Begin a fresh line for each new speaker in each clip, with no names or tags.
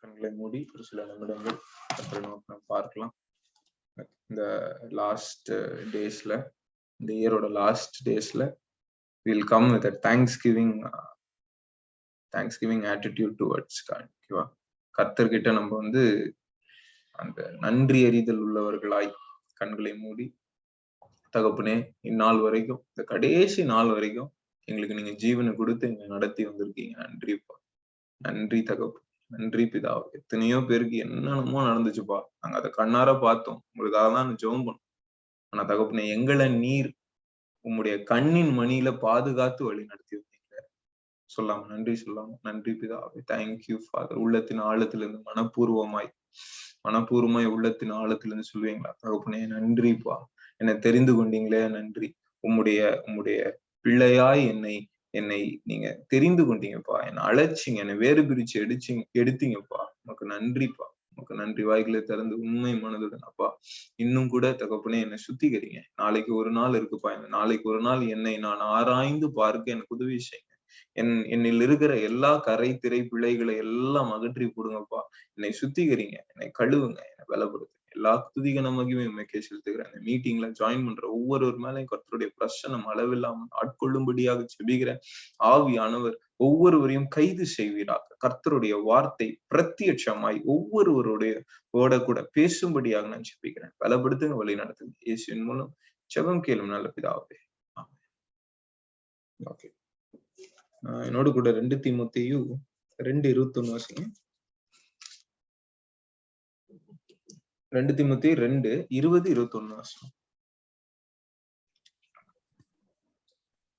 கண்களை மூடி ஒரு சில நிமிடங்கள் பார்க்கலாம். இந்த லாஸ்ட் டேஸ்ல, இந்த இயரோட லாஸ்ட் டேஸ்ல will come with thanksgiving attitude towards God. ஓகேவா? கர்த்தர்கிட்ட நம்ம அந்த நன்றி அறிதல் உள்ளவர்களாய் கண்களை மூடி, தகப்பனே, இந்நாள் வரைக்கும், இந்த கடைசி நாள் வரைக்கும் எங்களுக்கு நீங்க ஜீவனை கொடுத்து எங்களை நடத்தி வந்திருக்கீங்க. நன்றிப்பா, நன்றி தகப்பு, நன்றி பிதாவை. எத்தனையோ பேருக்கு என்னென்னமோ நடந்துச்சுப்பா, நாங்க அதை கண்ணார பார்த்தோம். உங்களுக்காக தான் ஜெபம் பண்ணோம். ஆனா தகப்பனே, எங்களை நீர் உம்முடைய கண்ணின் மணியில பாதுகாத்து வழி நடத்தி வந்தீங்க. சொல்லாம நன்றி சொல்லாம நன்றி பிதாவை. Thank you father. உள்ளத்தின் ஆழத்திலிருந்து மனப்பூர்வமாய் உள்ளத்தின் ஆழத்திலிருந்து சொல்லுவீங்களா தகப்பனே, நன்றிப்பா, என்னை தெரிந்து கொண்டீங்களே, நன்றி. உம்முடைய பிள்ளையாய் என்னை நீங்க தெரிந்து கொண்டீங்கப்பா, என்னை அழைச்சிங்க, என்னை வேறு பிரிச்சு எடுத்தீங்கப்பா. உனக்கு நன்றிப்பா, உனக்கு நன்றி. வாய்களை திறந்து உண்மை மனதுடன் அப்பா, இன்னும் கூட தகப்பனே என்னை சுத்திகரிங்க. நாளைக்கு ஒரு நாள் இருக்குப்பா, நாளைக்கு ஒரு நாள் என்னை நான் ஆராய்ந்து பார்க்க எனக்கு உதவி செய்யுங்க. என்னில் இருக்கிற எல்லா கரை திரை பிழைகளை எல்லாம் அகற்றி போடுங்கப்பா. என்னை சுத்திகரிங்க, என்னை கழுவுங்க, என்னை பலப்படுத்துங்க. எல்லா துதிக நமக்குமே உண்மைக்கே செலுத்துகிறேன். அந்த மீட்டிங்ல ஜாயின் பண்ற ஒவ்வொரு மேலையும் கர்த்தருடைய பிரசன்னம் அளவில்லாமல் ஆட்கொள்ளும்படியாக செபிக்கிறேன். ஆவியானவர் ஒவ்வொருவரையும் கைது செய்வீராக. கர்த்தருடைய வார்த்தை பிரத்யட்சமாய் ஒவ்வொருவருடைய கூட பேசும்படியாக நான் செபிக்கிறேன். பலப்படுத்துங்க, வழி நடத்துங்க. இயேசுவின் மூலம் ஜெபம் கேளும் நல்ல பிதாவே. ஓகே, என்னோட கூட 2 தீமோத்தேயு 2:21 வாசிங்க. 2 தீமோத்தேயு 2:20-21 வாசிங்க.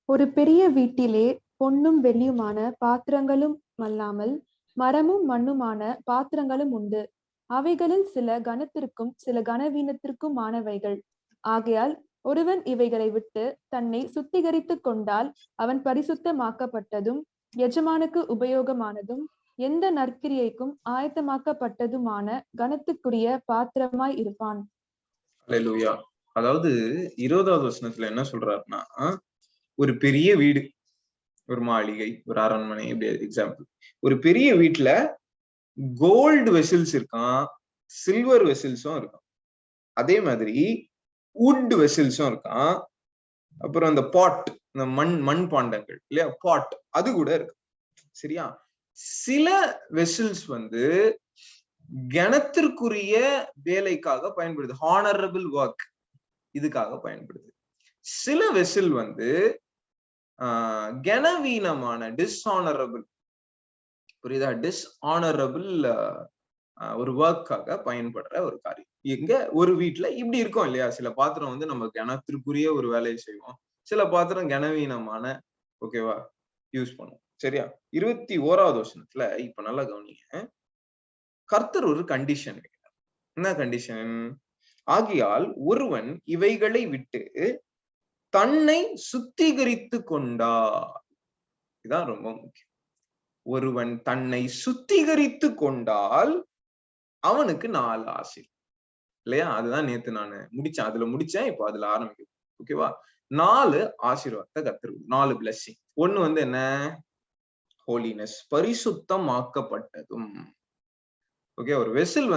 ஒரு பெரிய வீட்டிலே பொன்னும் வெள்ளியுமான பாத்திரங்களும் அல்லாமல் மரமும் மண்ணுமான பாத்திரங்களும் உண்டு. அவைகளில் சில கனத்திற்கும் சில கனவீனத்திற்குமானவைகள். ஆகையால் ஒருவன் இவைகளை விட்டு தன்னை சுத்திகரித்து கொண்டால் அவன் பரிசுத்தமாக்கப்பட்டதும் எஜமானுக்கு உபயோகமானதும் எந்த நற்கிரியைக்கும் ஆயத்தமாக்கப்பட்டதுமான கனத்துக்குரிய பாத்திரமாய் இருப்பான்.
அல்லேலூயா. அதாவது 20வது வசனத்துல என்ன சொல்றாருன்னா, ஒரு பெரிய வீடு, ஒரு மாளிகை, ஒரு அரண்மனை, இப்படி எக்ஸாம்பிள். ஒரு பெரிய வீட்டுல கோல்டு வெசில்ஸ் இருக்கான், சில்வர் வெசில்ஸும் இருக்கான். அதே மாதிரி வுட் வெசில்ஸும் இருக்கான். அப்புறம் அந்த பாட், இந்த மண் பாண்டங்கள் இல்லையா, பாட், அது கூட இருக்கு. சரியா? சில வெசில்ஸ் கணத்திற்குரிய வேலைக்காக பயன்படுது, ஹானரபிள் ஒர்க், இதுக்காக பயன்படுது. சில வெசில் கனவீனமான, டிஸ்ஹானரபிள், புரியுதா, டிஸ்ஹானரபிள் ஒரு ஒர்க்காக பயன்படுற ஒரு காரியம். எங்க ஒரு வீட்டுல இப்படி இருக்கும் இல்லையா, சில பாத்திரம் நம்ம கனத்திற்குரிய ஒரு வேலையை செய்வோம், சில பாத்திரம் கனவீனமான, ஓகேவா, யூஸ் பண்ணுவோம். சரியா? 21வது வசனத்துல இப்ப நல்லா கவனிங்க. கர்த்தர் ஒரு கண்டிஷன் வைக்கிறார். என்ன கண்டிஷன்? ஆகையால் ஒருவன் இவைகளை விட்டு தன்னை சுத்திகரித்து கொண்டார். இதுதான் ரொம்ப முக்கியம். ஒருவன் தன்னை சுத்திகரித்து கொண்டால் அவனுக்கு 4 ஆசீர்வாதம் இல்லையா? அதுதான் நேத்து நான் முடிச்சேன், அதுல முடிச்சேன், இப்போ அதுல ஆரம்பிக்கும். ஓகேவா? 4 ஆசீர்வாதத்தை கர்த்தர், 4 பிளெஸிங். ஒண்ணு என்ன? ஹோலினஸ், பரிசுத்தமாக்கப்பட்டதும். ஓகே, ஒரு வெசில்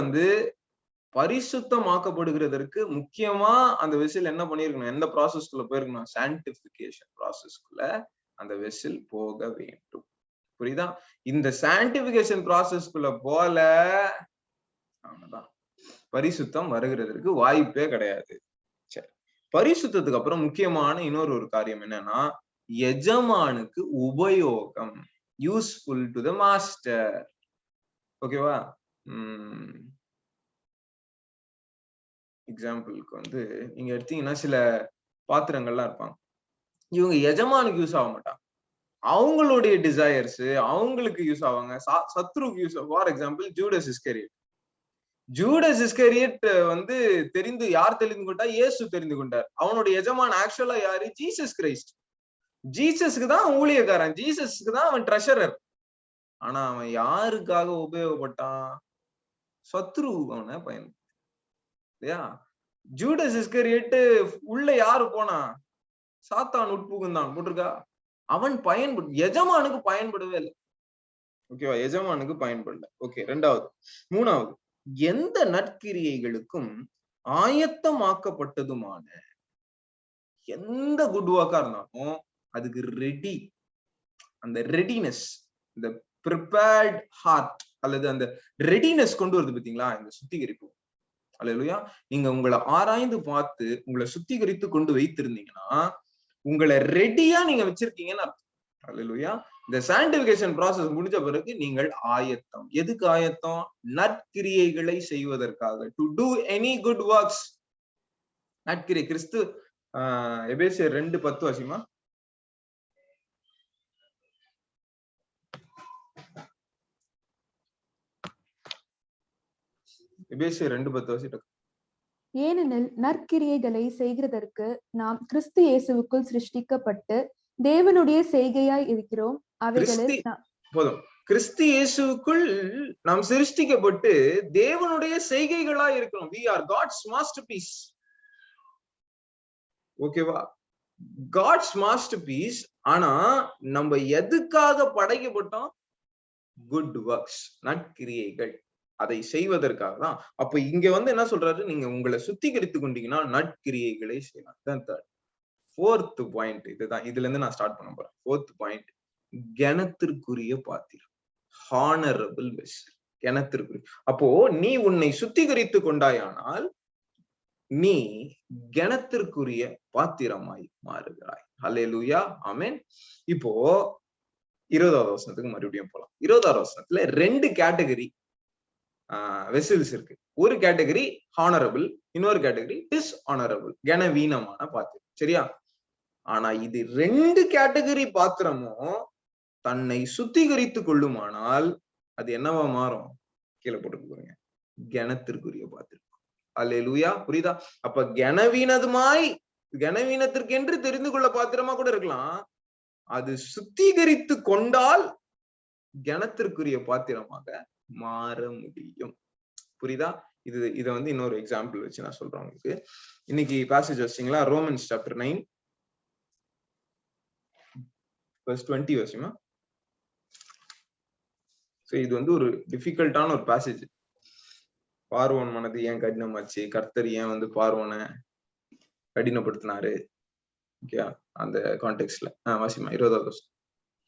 பரிசுத்தமாக்கப்படுகிறதற்கு முக்கியமா அந்த வெசில் என்ன பண்ணிருக்கணும்? எந்த ப்ராசஸ்க்குள்ள போயிருக்கணும்? சான்டிபிகேஷன் ப்ராசஸ்க்குள்ள அந்த வெசில் போக வேண்டும். புரியுதா? இந்த சான்டிபிகேஷன் ப்ராசஸ்க்குள்ள போல அவனதான் பரிசுத்தம் வருகிறதுக்கு வாய்ப்பே கிடையாது. சரி, பரிசுத்தத்துக்கு அப்புறம் முக்கியமான இன்னொரு காரியம் என்னன்னா, எஜமானுக்கு உபயோகம், யூஸ்ஃபுல் டு த மாஸ்டர். ஓகேவா? எக்ஸாம்பிளுக்கு நீங்க எடுத்தீங்கன்னா, சில பாத்திரங்கள்லாம் இருப்பாங்க, இவங்க எஜமானுக்கு யூஸ் ஆக மாட்டாங்க, அவங்களுடைய டிசையர்ஸ் அவங்களுக்கு யூஸ் ஆவாங்க, சத்ருக்கு use. For example, Judas Iscariot. யார் தெரிந்து கொண்டா? இயேசு தெரிந்து கொண்டார். அவனுடைய எஜமான் ஆக்சுவலா யாரு? Jesus Christ. ஜீசஸ்க்கு தான் ஊழியக்காரன், ஜீசஸ்க்கு தான் அவன் ட்ரெஷரர். ஆனா அவன் யாருக்காக உபயோகப்பட்டான்? சத்ரு அவனை பயன்படுத்த இல்லையா? ஜூடஸ் இஸ்கரியட் உள்ள யாரு போனா? சாத்தான் உட்புகுந்தான் போட்டிருக்கா. அவன் எஜமானுக்கு பயன்படவே இல்லை. ஓகேவா? எஜமானுக்கு பயன்படல. ஓகே. 2வது. 3வது, எந்த நற்கிரியைகளுக்கும் ஆயத்தமாக்கப்பட்டதுமான எந்த குட் ஒர்க்கா இருந்தாலும் அதுக்கு ரெடி, அந்த ரெடினஸ், இந்த ப்ரிப்பேர்ட் ஹார்ட் அல்லது அந்த ரெடினஸ் கொண்டு வருது பாத்தீங்களா இந்த சுத்திகரிப்பு. அல்லேலூயா. நீங்க உங்களை ஆராய்ந்து பார்த்து உங்களை சுத்திகரித்து கொண்டு வைத்திருந்தீங்கன்னா உங்களை ரெடியா நீங்க வச்சிருக்கீங்கன்னு அர்த்தம். அல்லேலூயா. இந்த சான்டிபிகேஷன் ப்ராசஸ் முடிஞ்ச பிறகு நீங்கள் ஆயத்தம். எதுக்கு ஆயத்தம்? நற்கிரியைகளை செய்வதற்காக. To do any good works. நற்கிரியை. கிறிஸ்து எபேசியர் 2:10 வாசிமா. எபேசியர் 2:10 வாசிட்டு.
ஏனெனில் நற்கிரியைகளை செய்கிறதற்கு நாம் கிறிஸ்து இயேசுவுக்குள் சிருஷ்டிக்கப்பட்டு தேவனுடைய செய்கையாய் இருக்கிறோம். அவைகளில்
போதும். கிறிஸ்து இயேசுவுக்குள் நாம் சிருஷ்டிக்கப்பட்டு தேவனுடைய செய்கைகளா இருக்கிறோம். we are God's masterpiece. ஓகேவா? God's masterpiece. ஆனா நம்ம எதுக்காக படைக்கப்பட்டோம்? Good works, நற்கிரியைகள். அதை செய்வதற்காக தான். அப்ப இங்க என்ன சொல்றாரு? நீங்க உங்களை சுத்திகரித்து கொண்டீங்கன்னா நற்கிரியைகளை செய்யலாம். 4th பாயிண்ட் இதுதான். இதுல இருந்து நான் ஸ்டார்ட் பண்ண போறேன். 4th பாயிண்ட், கனத்திற்குரிய பாத்திரம். Honourable vessel. கனத்திற்குரிய. அப்போ நீ உன்னை சுத்திகரித்து கொண்டாயானால் நீ கனத்திற்குரிய பாத்திரமாய் மாறுகிறாய். அல்லேலூயா. ஆமென். இப்போ 20வது வசனத்துக்கு மறுபடியும் போலாம். 20வது வசனத்துல 2 கேட்டகரி வெசல்ஸ் இருக்கு. ஒரு கேட்டகரி ஹானரபிள், இன்னொரு கேட்டகரி டிஸ்ஹானரபிள், கனவீனமான பாத்திரம். சரியா? ஆனா இது 2 கேட்டகரி பாத்திரமும் தன்னை சுத்திகரித்து கொள்ளுமானால் அது என்னவா மாறும்? கீழே போட்டு போறீங்க. கனத்திற்குரிய பாத்திரம். அல்லேலூயா. புரியுதா? அப்ப கனவீனத்திற்கென்று தெரிந்து கொள்ள பாத்திரமா கூட இருக்கலாம். அது சுத்திகரித்து கொண்டால் கனத்திற்குரிய பாத்திரமாக மாற முடியும். புரியுதா? இத இன்னொரு எக்ஸாம்பிள் வச்சு நான் சொல்றேன் உங்களுக்கு. இன்னைக்கு பேசேஜ் வச்சிங்களா? ரோமன்ஸ் சாப்டர் 9 verse 20 வச்சுமா. சோ இது ஒரு டிஃபிகல்ட்டான ஒரு பேசேஜ். பார்வோன் மனது ஏன் கடினமாச்சு, கர்த்தர் ஏன் பார்வோனை கடினப்படுத்தினாரு, ஓகே, அந்த கான்டெக்ஸ்ட்ல. வாசிமா 20வது வருஷம்.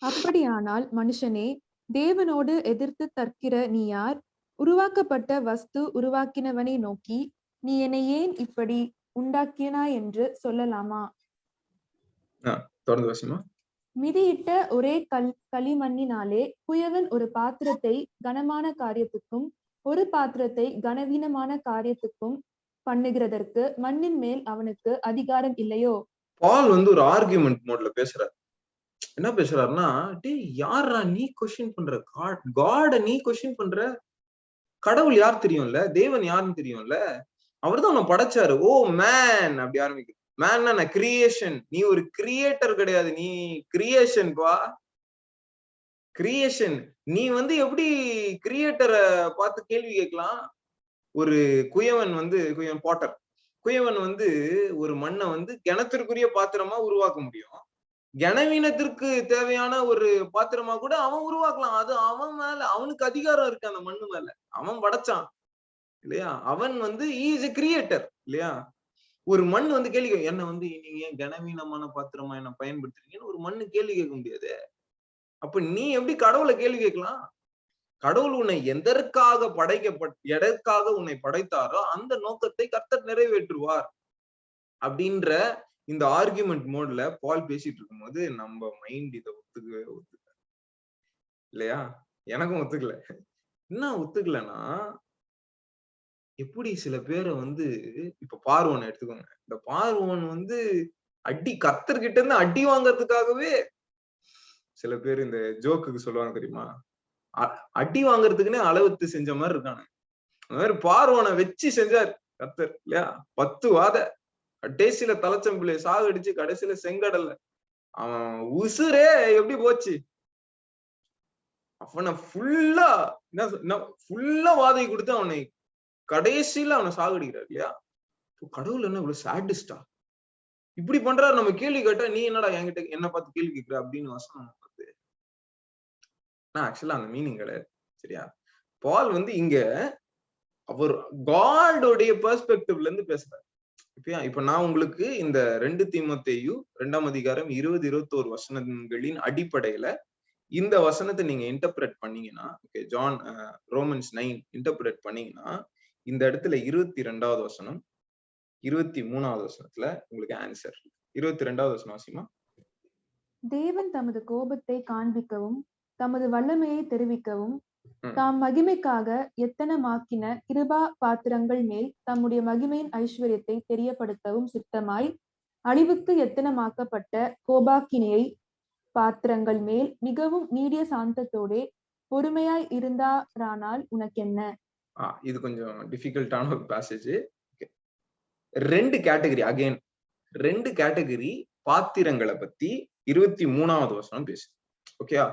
அப்படியானால் மனுஷனே, தேவனோடு எதிர்த்து தர்க்கிற நீ யார்? உருவாக்கப்பட்ட வஸ்து உருவாக்கினவனை நோக்கி நீ என்னை ஏன் இப்படி உண்டாக்கினாய் என்று சொல்லலாமா?
தொடர்ந்து வாசிமா.
மிதியிட்ட ஒரே களிமண்ணினாலே குயவன் ஒரு பாத்திரத்தை கனமான காரியத்துக்கும் ஒரு பாத்திரத்தை கனவீனமான காரியத்துக்கும் பண்ணுகிறதற்கு மண்ணின் மேல் அவனுக்கு அதிகாரம் இல்லையோ?
பால் ஒரு ஆர்கியூமெண்ட் மோட்ல பேசுறாரு. என்ன பேசுறாருன்னா, டேய் யாரா நீ கொஸ்டின் பண்ற? காட நீ கொஸ்டின் பண்ற? கடவுள் யார் தெரியும்ல, தேவன் யாருன்னு தெரியும்ல, அவர்தான் உன்னை படைச்சாரு. ஓ மேன் அப்படி ஆரம்பிக்குது. மேன்னா கிரியேஷன். நீ ஒரு கிரியேட்டர் கிடையாது, நீ கிரியேஷன் பா. கிரியேஷன். நீ எப்படி கிரியேட்டரை பார்த்து கேள்வி கேட்கலாம்? ஒரு குயவன் குயவன் பாட்டர், குயவன் ஒரு மண்ணை கிணத்திற்குரிய பாத்திரமா உருவாக்க முடியும். கனவீனத்திற்கு தேவையான ஒரு பாத்திரமா கூட அவன் உருவாக்கலாம். அது அவன் மேல, அவனுக்கு அதிகாரம் இருக்கு அந்த மண்ணு மேல. அவன் படைச்சான் இல்லையா? அவன் இஸ் எ கிரியேட்டர் இல்லையா? ஒரு மண் கேள்வி என்ன நீங்க ஏன் கனவீனமான பாத்திரமா என்ன பயன்படுத்துறீங்கன்னு ஒரு மண்ணு கேள்வி கேட்க முடியாது. அப்ப நீ எப்படி கடவுளை கேள்வி கேட்கலாம்? கடவுள் உன்னை எதற்காக எதற்காக உன்னை படைத்தாரோ அந்த நோக்கத்தை கர்த்தர் நிறைவேற்றுவார் அப்படின்ற இந்த ஆர்கியூமெண்ட் மோட்ல பால் பேசிட்டு இருக்கும்போது நம்ம மைண்ட் இதை ஒத்துக்கவே இல்லையா? எனக்கும் ஒத்துக்கல. என்ன ஒத்துக்கலன்னா, எப்படி சில பேரை இப்ப பார்வோனை எடுத்துக்கோங்க. இந்த பார்வோன் அடி கர்த்தர்கிட்ட இருந்து அடி வாங்கறதுக்காகவே சில பேர் இந்த ஜோக்குக்கு சொல்லுவாங்க தெரியுமா, அடி வாங்குறதுக்குன்னே அளவுத்து செஞ்ச மாதிரி இருக்கானு. அந்த மாதிரி பார்வோனை வச்சு செஞ்சார் கர்த்தர் இல்லையா? 10 வாத கடைசியில தலைச்சம்பிள்ளைய சாகடிச்சு கடைசியில செங்கடல்ல அவன் உசுரே எப்படி போச்சு. அவனை ஃபுல்லா வாதை கொடுத்து அவனை கடைசியில அவனை சாகடிக்கிறார் இல்லையா? கடவுள் என்ன இவ்வளவு சாடிஸ்டா இப்படி பண்றாரு? நம்ம கேள்வி கேட்டா நீ என்னடா என்கிட்ட என்ன பார்த்து கேள்வி கேட்கிற அப்படின்னு வசனம் ஆக்சுவலா அந்த மீனிங் கிடையாது. சரியா? பால் வந்து இங்க அவர் காடோடைய பெர்ஸ்பெக்டிவ்ல இருந்து பேசுறாரு. இப்ப நான் உங்களுக்கு இந்த 2 தீமோத்தேயு 2ஆம் அதிகாரம் 20, 21 வசனங்களின் அடிப்படையில இந்த வசனத்தை நீங்க இன்டர்பிரட் பண்ணீங்கன்னா, ஓகே, ரோமன்ஸ் 9 இன்டர்பிரட் பண்ணீங்கன்னா, இந்த இடத்துல 22வது வசனம் 23வது வசனத்துல உங்களுக்கு ஆன்சர். 22வது வசனம் வாசிமா.
தேவன் தமது கோபத்தை காண்பிக்கவும் தமது வல்லமையை தெரிவிக்கவும் தாம் மகிமைக்காக எத்தனமாக்கின கிருபா பாத்திரங்கள் மேல் தம்முடைய மகிமையின் ஐஸ்வர்யத்தை தெரியப்படுத்தவும் சித்தமாய் அழிவுக்கு எத்தனமாக்கப்பட்ட கோபாக்கினையை பாத்திரங்கள் மேல் மிகவும் நீடிய சாந்தத்தோட பொறுமையாய் இருந்தாரானால் உனக்கென்ன?
இது கொஞ்சம் டிஃபிகல்ட்டான ஒரு பேசேஜ். 2 கேட்டகரி, அகைன் 2 கேட்டகரி பாத்திரங்களை பத்தி 23வது வசனம் பேசுது. ஓகேயா?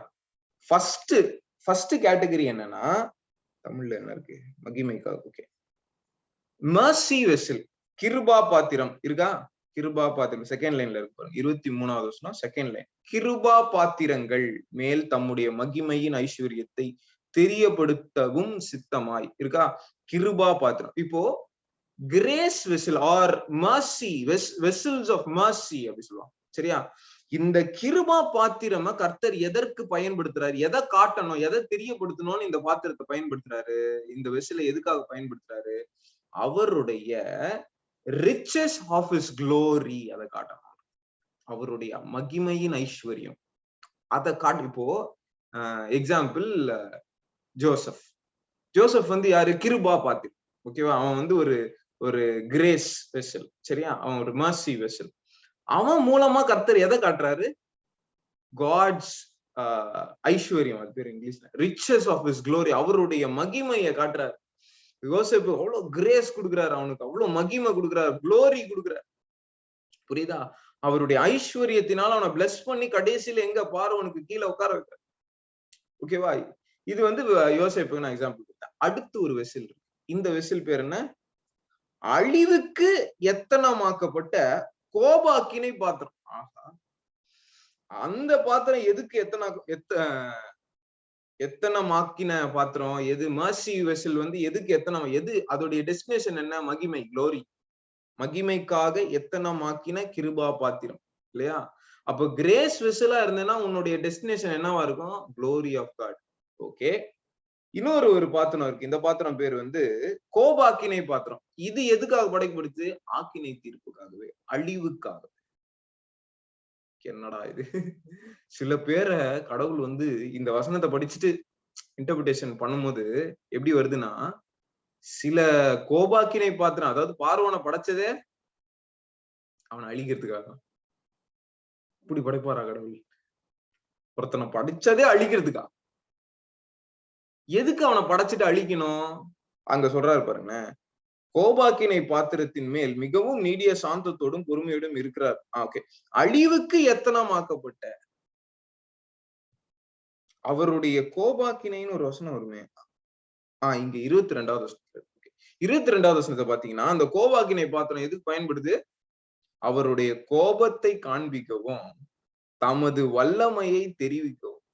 ஃபர்ஸ்ட் கேட்டகரி என்னன்னா, தமிழ்ல என்ன இருக்கு, மகிமைக்காக. ஓகே, மர்சி வெசல், கிருபா பாத்திரம் இருக்கா? கிருபா பாத்திரம் செகண்ட் லைன்ல இருக்கு பாருங்க, 23வது வசனம் செகண்ட் லைன். கிருபா பாத்திரங்கள் மேல் தம்முடைய மகிமையின் ஐஸ்வர்யத்தை தெரியப்படுத்தவும் சித்தமாய் இருக்கா? கிருபா பாத்திரம். இப்போ grace vessel or mercy vessels of mercy அப்படி சொல்லுவாங்க. சரியா? இந்த கிருபா பாத்திரமா கர்த்தர் எதற்கு பயன்படுத்துறாரு, எதை காட்டணும், எதை தெரியப்படுத்தணும்னு இந்த பாத்திரத்தை பயன்படுத்துறாரு, இந்த வெசலை எதுக்காக பயன்படுத்துறாரு? அவருடைய ரிச்சஸ் ஆஃப் ஹிஸ் க்ளோரி, அதை காட்டணும். அவருடைய மகிமையின் ஐஸ்வர்யம் அதை காட்டு. இப்போ எக்ஸாம்பிள், ஜோசப் வந்து யாரு? கிருபா பாத்திரம். ஓகேவா? அவன் வந்து ஒரு கிரேஸ் வெசல். சரியா? அவன் ஒரு மர்சி வெசல். அவன் மூலமா கர்த்தர் எதை காட்டுறாரு? காட்ஸ் ஐஸ்வர்யம், அது பேர் இங்கிலீஷ்ல ரிச்சஸ் ஆஃப் ஹிஸ் க்ளோரி, அவருடைய மகிமையை காட்டுறாரு. யோசேப்பு அவ்வளவு கிரேஸ் கொடுக்குறாரு, அவனுக்கு அவ்வளவு மகிமை கொடுக்குறாரு, க்ளோரி கொடுக்குறாரு. புரியுதா? அவருடைய ஐஸ்வர்யத்தினால அவனை பிளஸ் பண்ணி கடைசியில எங்க பார்வனுக்கு கீழே உட்கார வைக்கிறார். ஓகேவா? இது வந்து யோசேப்புக்கு நான் எக்ஸாம்பிள் கொடுத்தேன். அடுத்து ஒரு வெசில் இருக்கு. இந்த வெசில் பேர் என்ன? அழிவுக்கு எத்தனமாக்கப்பட்ட கோபாக்கினை பாத்திரம். ஆஹா, அந்த பாத்திரம் எதுக்கு எத்தனமாக்கின பாத்திரம் எது? மர்சி வெசல் வந்து எதுக்கு எது அதோடைய டெஸ்டினேஷன் என்ன? மகிமை, க்ளோரி. மகிமைக்காக எத்தனமாக்கின கிருபா பாத்திரம் இல்லையா? அப்ப கிரேஸ் வெசலா இருந்தேன்னா உன்னுடைய டெஸ்டினேஷன் என்னவா இருக்கும்? Glory of God. ஓகே, இன்னொரு பாத்திரம் இருக்கு. இந்த பாத்திரம் பேர் வந்து கோபாக்கினை பாத்திரம். இது எதுக்காக படைக்கப்படுது? ஆக்கினை தீர்ப்புக்காகவே, அழிவுக்காக. என்னடா இது? சில பேரை கடவுள் வந்து இந்த வசனத்தை படிச்சுட்டு இன்டர்பிரேஷன் பண்ணும்போது எப்படி வருதுன்னா, சில கோபாக்கினை பாத்திரம், அதாவது பார்வனை படைச்சதே அவனை அழிக்கிறதுக்காக. இப்படி படைப்பாரா கடவுள்? ஒருத்தனை படிச்சதே அழிக்கிறதுக்கா? எதுக்கு அவனை படைச்சிட்டு அழிக்கணும்? அங்க சொல்றாரு பாருங்க, கோபாக்கினை பாத்திரத்தின் மேல் மிகவும் நீடிய சாந்தத்தோடும் பொறுமையோடும் இருக்கிறார். ஓகே, அழிவுக்கு எத்தனமாக்கப்பட்ட அவருடைய கோபாக்கினைன்னு ஒரு வசனம் வருமே. இங்க 22வது வசனத்துல 22வது வசனத்தை பாத்தீங்கன்னா, அந்த கோபாக்கினை பாத்திரம் எதுக்கு பயன்படுது? அவருடைய கோபத்தை காண்பிக்கவும் தமது வல்லமையை தெரிவிக்கவும்.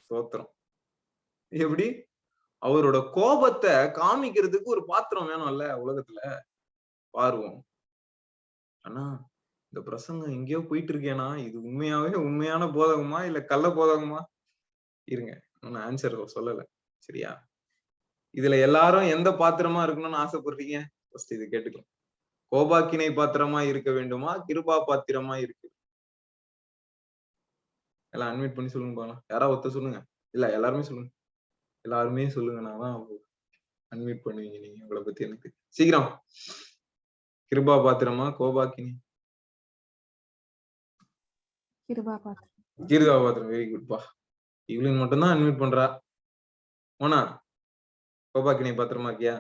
ஸ்தோத்திரம். எப்படி? அவரோட கோபத்தை காமிக்கிறதுக்கு ஒரு பாத்திரம் வேணும்ல உலகத்துல. பார்வோம். ஆனா இந்த பிரசங்கம் எங்கேயோ போயிட்டு இருக்கேனா, இது உண்மையான போதகமா இல்ல கள்ள போதகமா? இருங்க, நான் ஆன்சர் சொல்லல. சரியா? இதுல எல்லாரும் எந்த பாத்திரமா இருக்கணும்னு ஆசைப்படுறீங்க? ஃபர்ஸ்ட் இது கேட்டுக்கலாம். கோபாக்கினை பாத்திரமா இருக்க வேண்டுமா, கிருபா பாத்திரமா இருக்கு? எல்லாம் அன்மியூட் பண்ணி சொல்லுங்க பாக்கலாம். யாராவது ஒருத்தர் சொல்லுங்க. இல்ல எல்லாருமே சொல்லுங்க. எல்லாருமே சொல்லுங்க. நான் தான் அன்மியூட் பண்ணுவீங்க நீங்க. உங்களை பத்தி எனக்கு சீக்கிரம். கிருபா பாத்திரமா, கோபாக்கினி?
கிருபா பாத்திரம்.
கிருபா பாத்திரம். வெரி குட்பா. இவளுக்கு மட்டும்தான் அன்மியூட் பண்றா. ஓனா கோபாக்கினை பாத்திரமா இருக்கியா?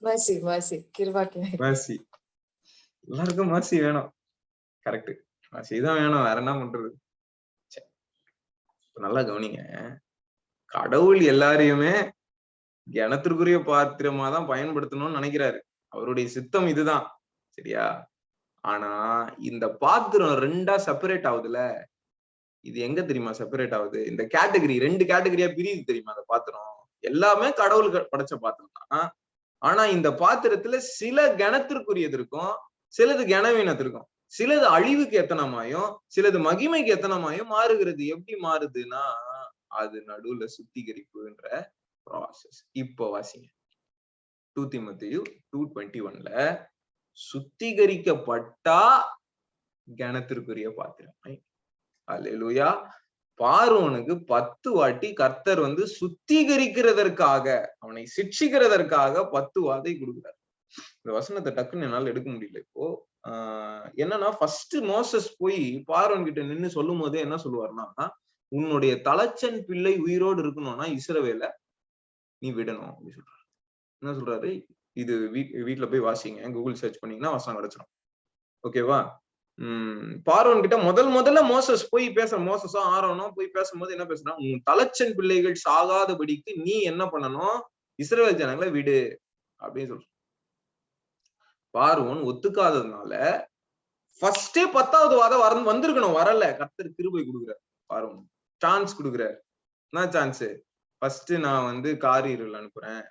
மர்சி மர்சி கிருபாக்கினை.
மர்சி. எல்லாருக்கும் மர்சி வேணும். கரெக்ட், மர்சி தான் வேணும். வேற என்ன பண்றது? நல்லா கவனிங்க, கடவுள் எல்லாரையுமே கணத்திற்குரிய பாத்திரமா தான் பயன்படுத்தணும்னு நினைக்கிறாரு. அவருடைய சித்தம் இதுதான். சரியா? ஆனா இந்த பாத்திரம் ரெண்டா செப்பரேட் ஆகுதுல. இது எங்க தெரியுமா செப்பரேட் ஆகுது? இந்த கேட்டகரி 2 கேட்டகரியா பிரியுது தெரியுமா? அந்த பாத்திரம் எல்லாமே கடவுள் படைச்ச பாத்திரம் தான். ஆனா இந்த பாத்திரத்துல சில கணத்திற்குரியது இருக்கும், சிலது கனவீனத்திற்கும், சிலது அழிவுக்கு எத்தனமாயும், சிலது மகிமைக்கு எத்தனமாயும் மாறுகிறது. எப்படி மாறுதுன்னா, அது நடுவுல சுத்திகரிப்புன்ற ப்ராசஸ். இப்போ வாசிங்க 2 தீமோத்தேயு 2:21ல சுத்திகரிக்கப்பட்டா கனத்திற்குரிய பாத்திரம். அல்லேலூயா. பார்வோனுக்கு 10 வாட்டி கர்த்தர் சுத்திகரிக்கிறதற்காக, அவனை சிட்சிக்கிறதற்காக 10 வாதை கொடுக்கிறார். இந்த வசனத்தை டக்குன்னு என்னால எடுக்க முடியல இப்போ. என்னன்னா ஃபர்ஸ்ட் மோசஸ் போய் பார்வோன் கிட்ட நின்னு சொல்லும் போதே என்ன சொல்லுவாருன்னா, உன்னுடைய தலைச்சன் பிள்ளை உயிரோடு இருக்கணும்னா இஸ்ரவேல நீ விடணும் அப்படி சொல்றாரு. என்ன சொல்றாரு? இது வீட்டுல போய் வாசிங்க, கூகுள் சர்ச் பண்ணீங்கன்னா வசனம் கிடைச்சிடும். ஓகேவா? பார்வோன் கிட்ட முதல்ல மோசஸ் போய் மோசஸோ ஆரோனோ போய் பேசும்போது என்ன பேசுறான்? உன் தலைச்சன் பிள்ளைகள் சாகாதபடிக்கு நீ என்ன பண்ணணும்? இஸ்ரவேல் ஜனங்களை விடு அப்படின்னு சொல்ற. பார்வோன் ஒத்துக்காததுனால ஃபர்ஸ்டே 10வது வாதம் வந்திருக்கணும், வரல. கர்த்தர் கிருபை கொடுக்குறார், பார்வோன் சான்ஸ் கொடுக்குறாரு. என்ன சான்ஸ்? ஃபர்ஸ்ட் நான் காரீரில் அனுப்புறேன்,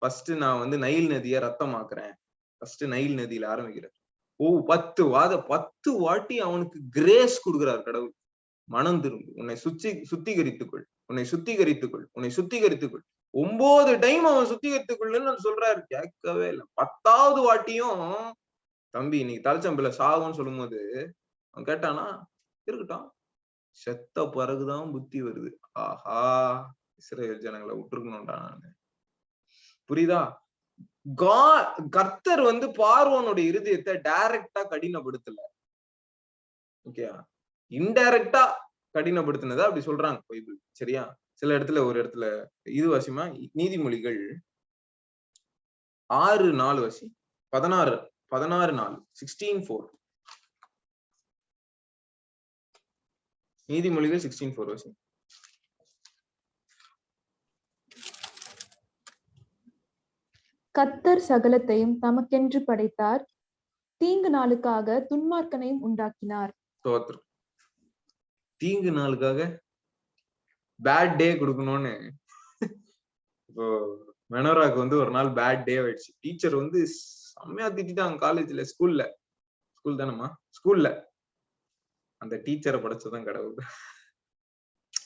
ஃபர்ஸ்ட் நான் நைல் நதியை ரத்தமாக்குறேன், ஃபர்ஸ்ட் நைல் நதியில ஆரம்பிக்கிறேன். 10 வாட்டி அவனுக்கு கிரேஸ் கொடுக்கிறார் கடவுள். மனம் திரும்பு, உன்னை சுத்திகரித்துக்கொள், உன்னை சுத்திகரித்துக்கொள், உன்னை சுத்திகரித்துக்கொள். 9 டைம் அவன் சுத்திகரித்துக்கொள்ளுன்னு சொல்றாரு. கேட்கவே இல்லை. 10வது வாட்டியும் தம்பி இன்னைக்கு தலைச்சம்பிள்ள சாகும்னு சொல்லும் போது அவன் கேட்டானா, இருக்கட்டும், செத்த பிறகுதான் புத்தி வருது. ஆஹா, இஸ்ரவேல் ஜனங்களை விட்டுருக்கணும்டா நானு. புரியுதா? கர்த்தர் பார்வோனுடைய இருதயத்தை டைரக்டா கடினப்படுத்தல, ஓகே, இன்டைரக்டா கடினப்படுத்தினதா அப்படி சொல்றாங்க பைபிள். சரியா? சில இடத்துல ஒரு இடத்துல இது வாசிமா, நீதிமொழிகள் 6:4 வாசி, 16:4 16:4 நீதிமொழிகள் 16:4 வாசி.
கர்த்தர் சகலத்தையும் தமக்கென்று படைத்தார், தீங்கு நாளுக்காக துன்மார்க்கனையும் உண்டாக்கினார்.
தீங்கு நாளுக்காக பேட் டே கொடுக்கணும்னு இப்போ மெனோராக்கு ஒரு நாள் பேட் டே ஆயிடுச்சு. டீச்சர் செம்மையா திட்டாங்க காலேஜ்ல, ஸ்கூல் தானம்மா, ஸ்கூல்ல. அந்த டீச்சரை படைச்சதான் கடவுள்.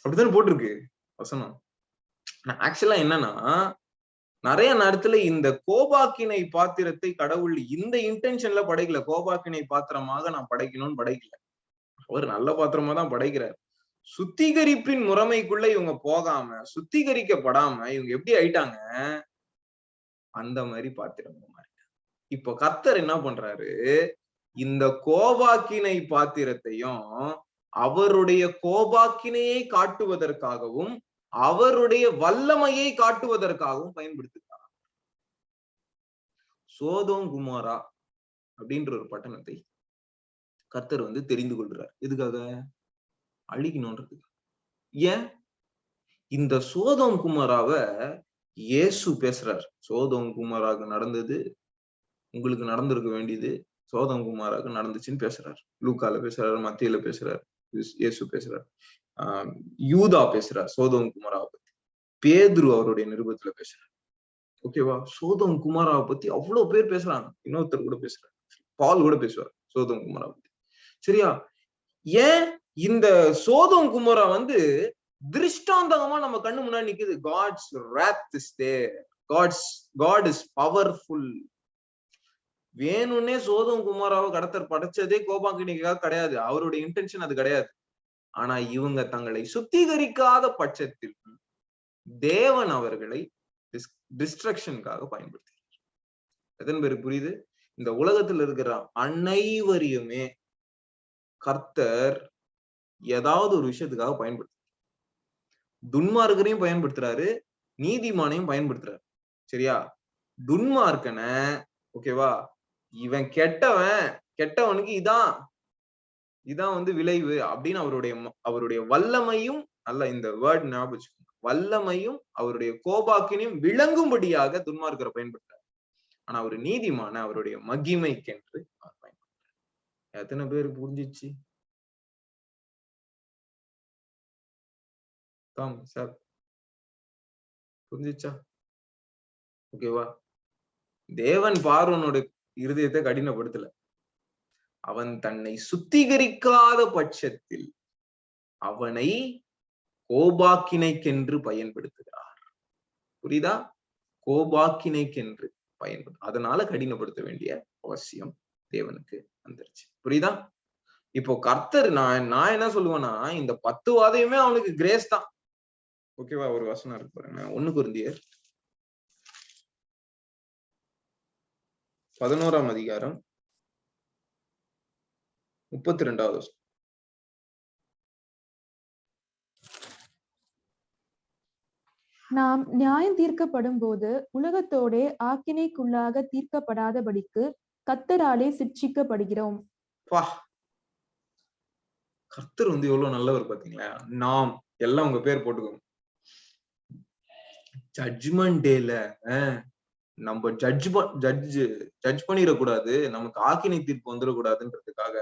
அப்படித்தானே போட்டிருக்கு வசனம். ஆக்சுவலா என்னன்னா, நிறைய நேரத்துல இந்த கோபாக்கினை பாத்திரத்தை கடவுள் இந்த இன்டென்ஷன்ல படைக்கல. கோபாக்கினை பாத்திரமாக நான் படைக்கணும்னு படைக்கல, அவர் நல்ல பாத்திரமா தான் படைக்கிறார். சுத்திகரிப்பின் முறைமைக்குள்ள இவங்க போகாம, சுத்திகரிக்கப்படாம இவங்க எப்படி ஆயிட்டாங்க? அந்த மாதிரி பாத்திரமா. இப்போ கர்த்தர் என்ன பண்றாரு? இந்த கோபாக்கினை பாத்திரத்தையும் அவருடைய கோபாக்கினையை காட்டுவதற்காகவும் அவருடைய வல்லமையை காட்டுவதற்காகவும் பயன்படுத்துகிறார். சோதோம் குமாரா அப்படின்ற ஒரு பட்டணத்தை கர்த்தர் தெரிந்து கொள்றார். எதுக்காக? அழிக்கணும்ன்றதுக்கு. ஏன்? இந்த சோதோம் குமாராவை இயேசு பேசுறார். சோதோம் குமாராக நடந்தது உங்களுக்கு நடந்திருக்க வேண்டியது சோதோம் குமாராக நடந்துச்சுன்னு பேசுறாரு. லூக்கால பேசுறாரு, மத்தியில பேசுறாரு, இயேசு பேசுறாரு, யூதா பேசுறார் சோதோம் குமாராவை பத்தி, பேதுரு அவருடைய நிருபத்துல பேசுறாரு. ஓகேவா? சோதோம் குமாராவை பத்தி அவ்வளவு பேர் பேசுறாங்க. இன்னொருத்தர் கூட பேசுறாரு, பால் கூட பேசுவார் சோதோம் குமாராவை பத்தி. சரியா? ஏன் இந்த சோதோம் குமாரா திருஷ்டாந்தகமா நம்ம கண்ணு முன்னாடி நிக்குது. God's wrath is there. God is powerful. வேணும்னே சோதோம் குமாராவை கடத்தர் படைச்சதே கோபாக்கினிக்காக கிடையாது. அவருடைய இன்டென்ஷன் அது கிடையாது. ஆனா இவங்க தங்களை சுத்திகரிக்காத பட்சத்தில் தேவன் அவர்களை டிஸ்ட்ரக்ஷனுக்காக பயன்படுத்துகிறார். எதன் பேரு புரியுது? இந்த உலகத்துல இருக்கிற அனைவரையுமே கர்த்தர் ஏதாவது ஒரு விஷயத்துக்காக பயன்படுத்துறாரு. துன்மார்க்கரையும் பயன்படுத்துறாரு, நீதிமானையும் பயன்படுத்துறாரு. சரியா? துன்மார்க்கனை, ஓகேவா, இவன் கெட்டவனுக்கு இதான் விளைவு அப்படின்னு அவருடைய வல்லமையும், நல்ல இந்த வேர்ட் ஞாபகம், வல்லமையும் அவருடைய கோபாக்கினையும் விளங்கும்படியாக துன்மார்க்கரை பயன்படுத்துறாரு. ஆனா ஒரு நீதிமான அவருடைய மகிமைக்கென்று அவர் பயன்படுத்துறார். எத்தனை பேர் புரிஞ்சிச்சு? சார் புரிஞ்சுச்சா? ஓகேவா? தேவன் பார்வோனோட இருதயத்தை கடினப்படுத்தல. அவன் தன்னை சுத்திகரிக்காத பட்சத்தில் அவனை கோபாக்கினைக்கென்று பயன்படுத்துகிறார். புரியுதா? கோபாக்கினைக்கென்று அதனால கடினப்படுத்த வேண்டிய அவசியம் தேவனுக்கு வந்துருச்சு. புரியுதா? இப்போ கர்த்தர் நான் என்ன சொல்லுவேன்னா, இந்த 10 வாதையுமே அவனுக்கு கிரேஸ் தான். ஓகேவா? ஒரு வசனம் இருக்கு பாருங்க, 1 கொரிந்தியர் 11ஆம் அதிகாரம் 32வது வசனம்.
நாம் நியாயம் தீர்க்கப்படும் போது உலகத்தோடே ஆக்கினைக்குள்ளாக தீர்க்கப்படாதபடிக்கு கர்த்தராலே சிட்சிக்கப்படுகிறோம்.
கர்த்தர் எவ்வளவு நல்லவர் பாத்தீங்களா? நாம் எல்லாம் உங்க பேர் போட்டுக்கோங்க. ஜட்ஜ்மெண்ட் டேல நம்ம ஜட்ஜ் பண்ணிடக்கூடாது, நமக்கு ஆக்கினை தீர்ப்பு வந்துடக்கூடாதுன்றதுக்காக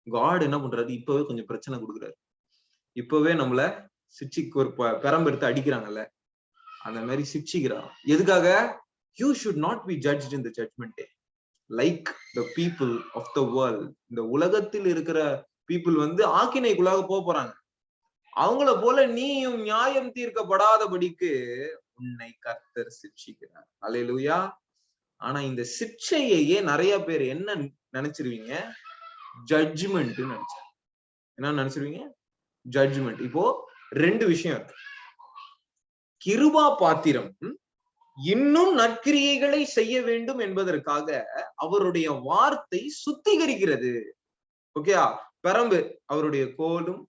காட் என்ன பண்றாரு, இப்பவே கொஞ்சம் பிரச்சனை கொடுக்குறாரு. இப்பவே நம்மள சிட்சிக்கு ஒரு பெரம்பெடுத்து அடிக்கிறாங்கல்ல, அந்த மாதிரி சிட்சிக்கிறான். எதுக்காக? You should not be judged in the judgement day like the people of the world. இந்த உலகத்தில் இருக்கிற பீப்புள் ஆக்கினைக்குள்ளாக போறாங்க. அவங்கள போல நீயும் நியாயம் தீர்க்கப்படாதபடிக்கு உன்னை கர்த்தர் சிட்சிக்கிறார். அல்லேலூயா. ஆனா இந்த சிட்சையே நிறைய பேர் என்ன நினைச்சிருவீங்க? ஜட்ஜ்மெண்ட் நினைச்சாங்க. என்ன நினைச்சிருவீங்க? ஜட்ஜ்மெண்ட். இப்போ 2 விஷயம் இருக்கு. கிருபா பாத்திரம் இன்னும் நற்கிரியைகளை செய்ய வேண்டும் என்பதற்காக அவருடைய வார்த்தை சுத்திகரிக்கிறது. ஓகே, பெரம்பு அவருடைய கோலும்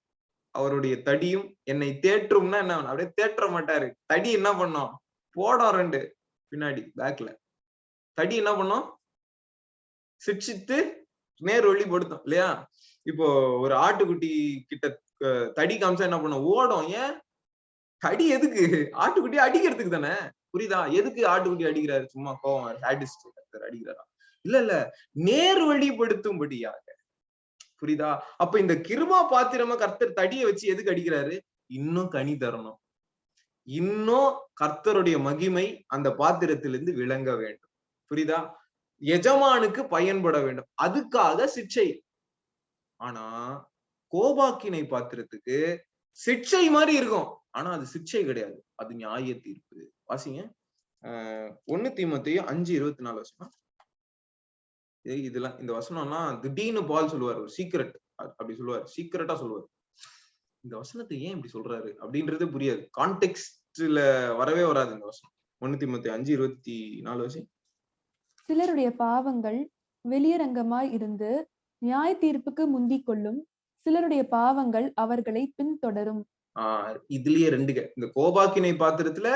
அவருடைய தடியும் என்னை தேற்றும்னா என்ன, அப்படியே தேற்ற மாட்டாரு. தடி என்ன பண்ணோம்? போடும் 2 பின்னாடி பேக்ல. தடி என்ன பண்ணோம்? சிட்சித்து நேர் வழிபடுத்தும் இல்லையா? இப்போ ஒரு ஆட்டுக்குட்டி கிட்ட தடி காமிச்சா என்ன பண்ணும்? ஓடும். ஏன்? தடி எதுக்கு? ஆட்டுக்குட்டி அடிக்கிறதுக்கு தானே. புரியுதா? எதுக்கு ஆட்டுக்குட்டி அடிக்கிறாரு? சும்மா கோவம் அடிக்கிறாரா? இல்ல, நேர் வழிபடுத்தும்படியாக. புரியுதா? அப்ப இந்த கிருபா பாத்திரமா கர்த்தர் தடியை வச்சு எதுக்கு அடிக்கிறாரு? இன்னும் கனி தரணும், இன்னும் கர்த்தருடைய மகிமை அந்த பாத்திரத்திலிருந்து விளங்க வேண்டும். புரியுதா? எஜமானுக்கு பயன்பட வேண்டும், அதுக்காக சிட்சை. ஆனா கோபாக்கினை பாத்திரத்துக்கு சிட்சை மாதிரி இருக்கும், ஆனா அது சிட்சை கிடையாது, அது நியாய தீர்ப்பு. வாசிங்க 1 தீமோத்தேயு 5:24 வசனம். இதெல்லாம் இந்த வசனம்லாம் திடீர்னு பால் சொல்லுவார், ஒரு சீக்ரெட் அப்படி சொல்லுவார், சீக்ரெட்டா சொல்லுவார். இந்த வசனத்தை ஏன் இப்படி சொல்றாரு அப்படின்றது புரியாது, கான்டெக்ஸ்ட்ல வரவே வராது இந்த வசனம். 1 தீமோத்தேயு 5:24 வசனம்.
சிலருடைய பாவங்கள் வெளியரங்கமாய் இருந்து நியாய தீர்ப்புக்கு முந்திக் கொள்ளும், சிலருடைய பாவங்கள் அவர்களை பின்தொடரும்.
இதுலயே 2 இந்த கோபாக்கினை பாத்திரத்துல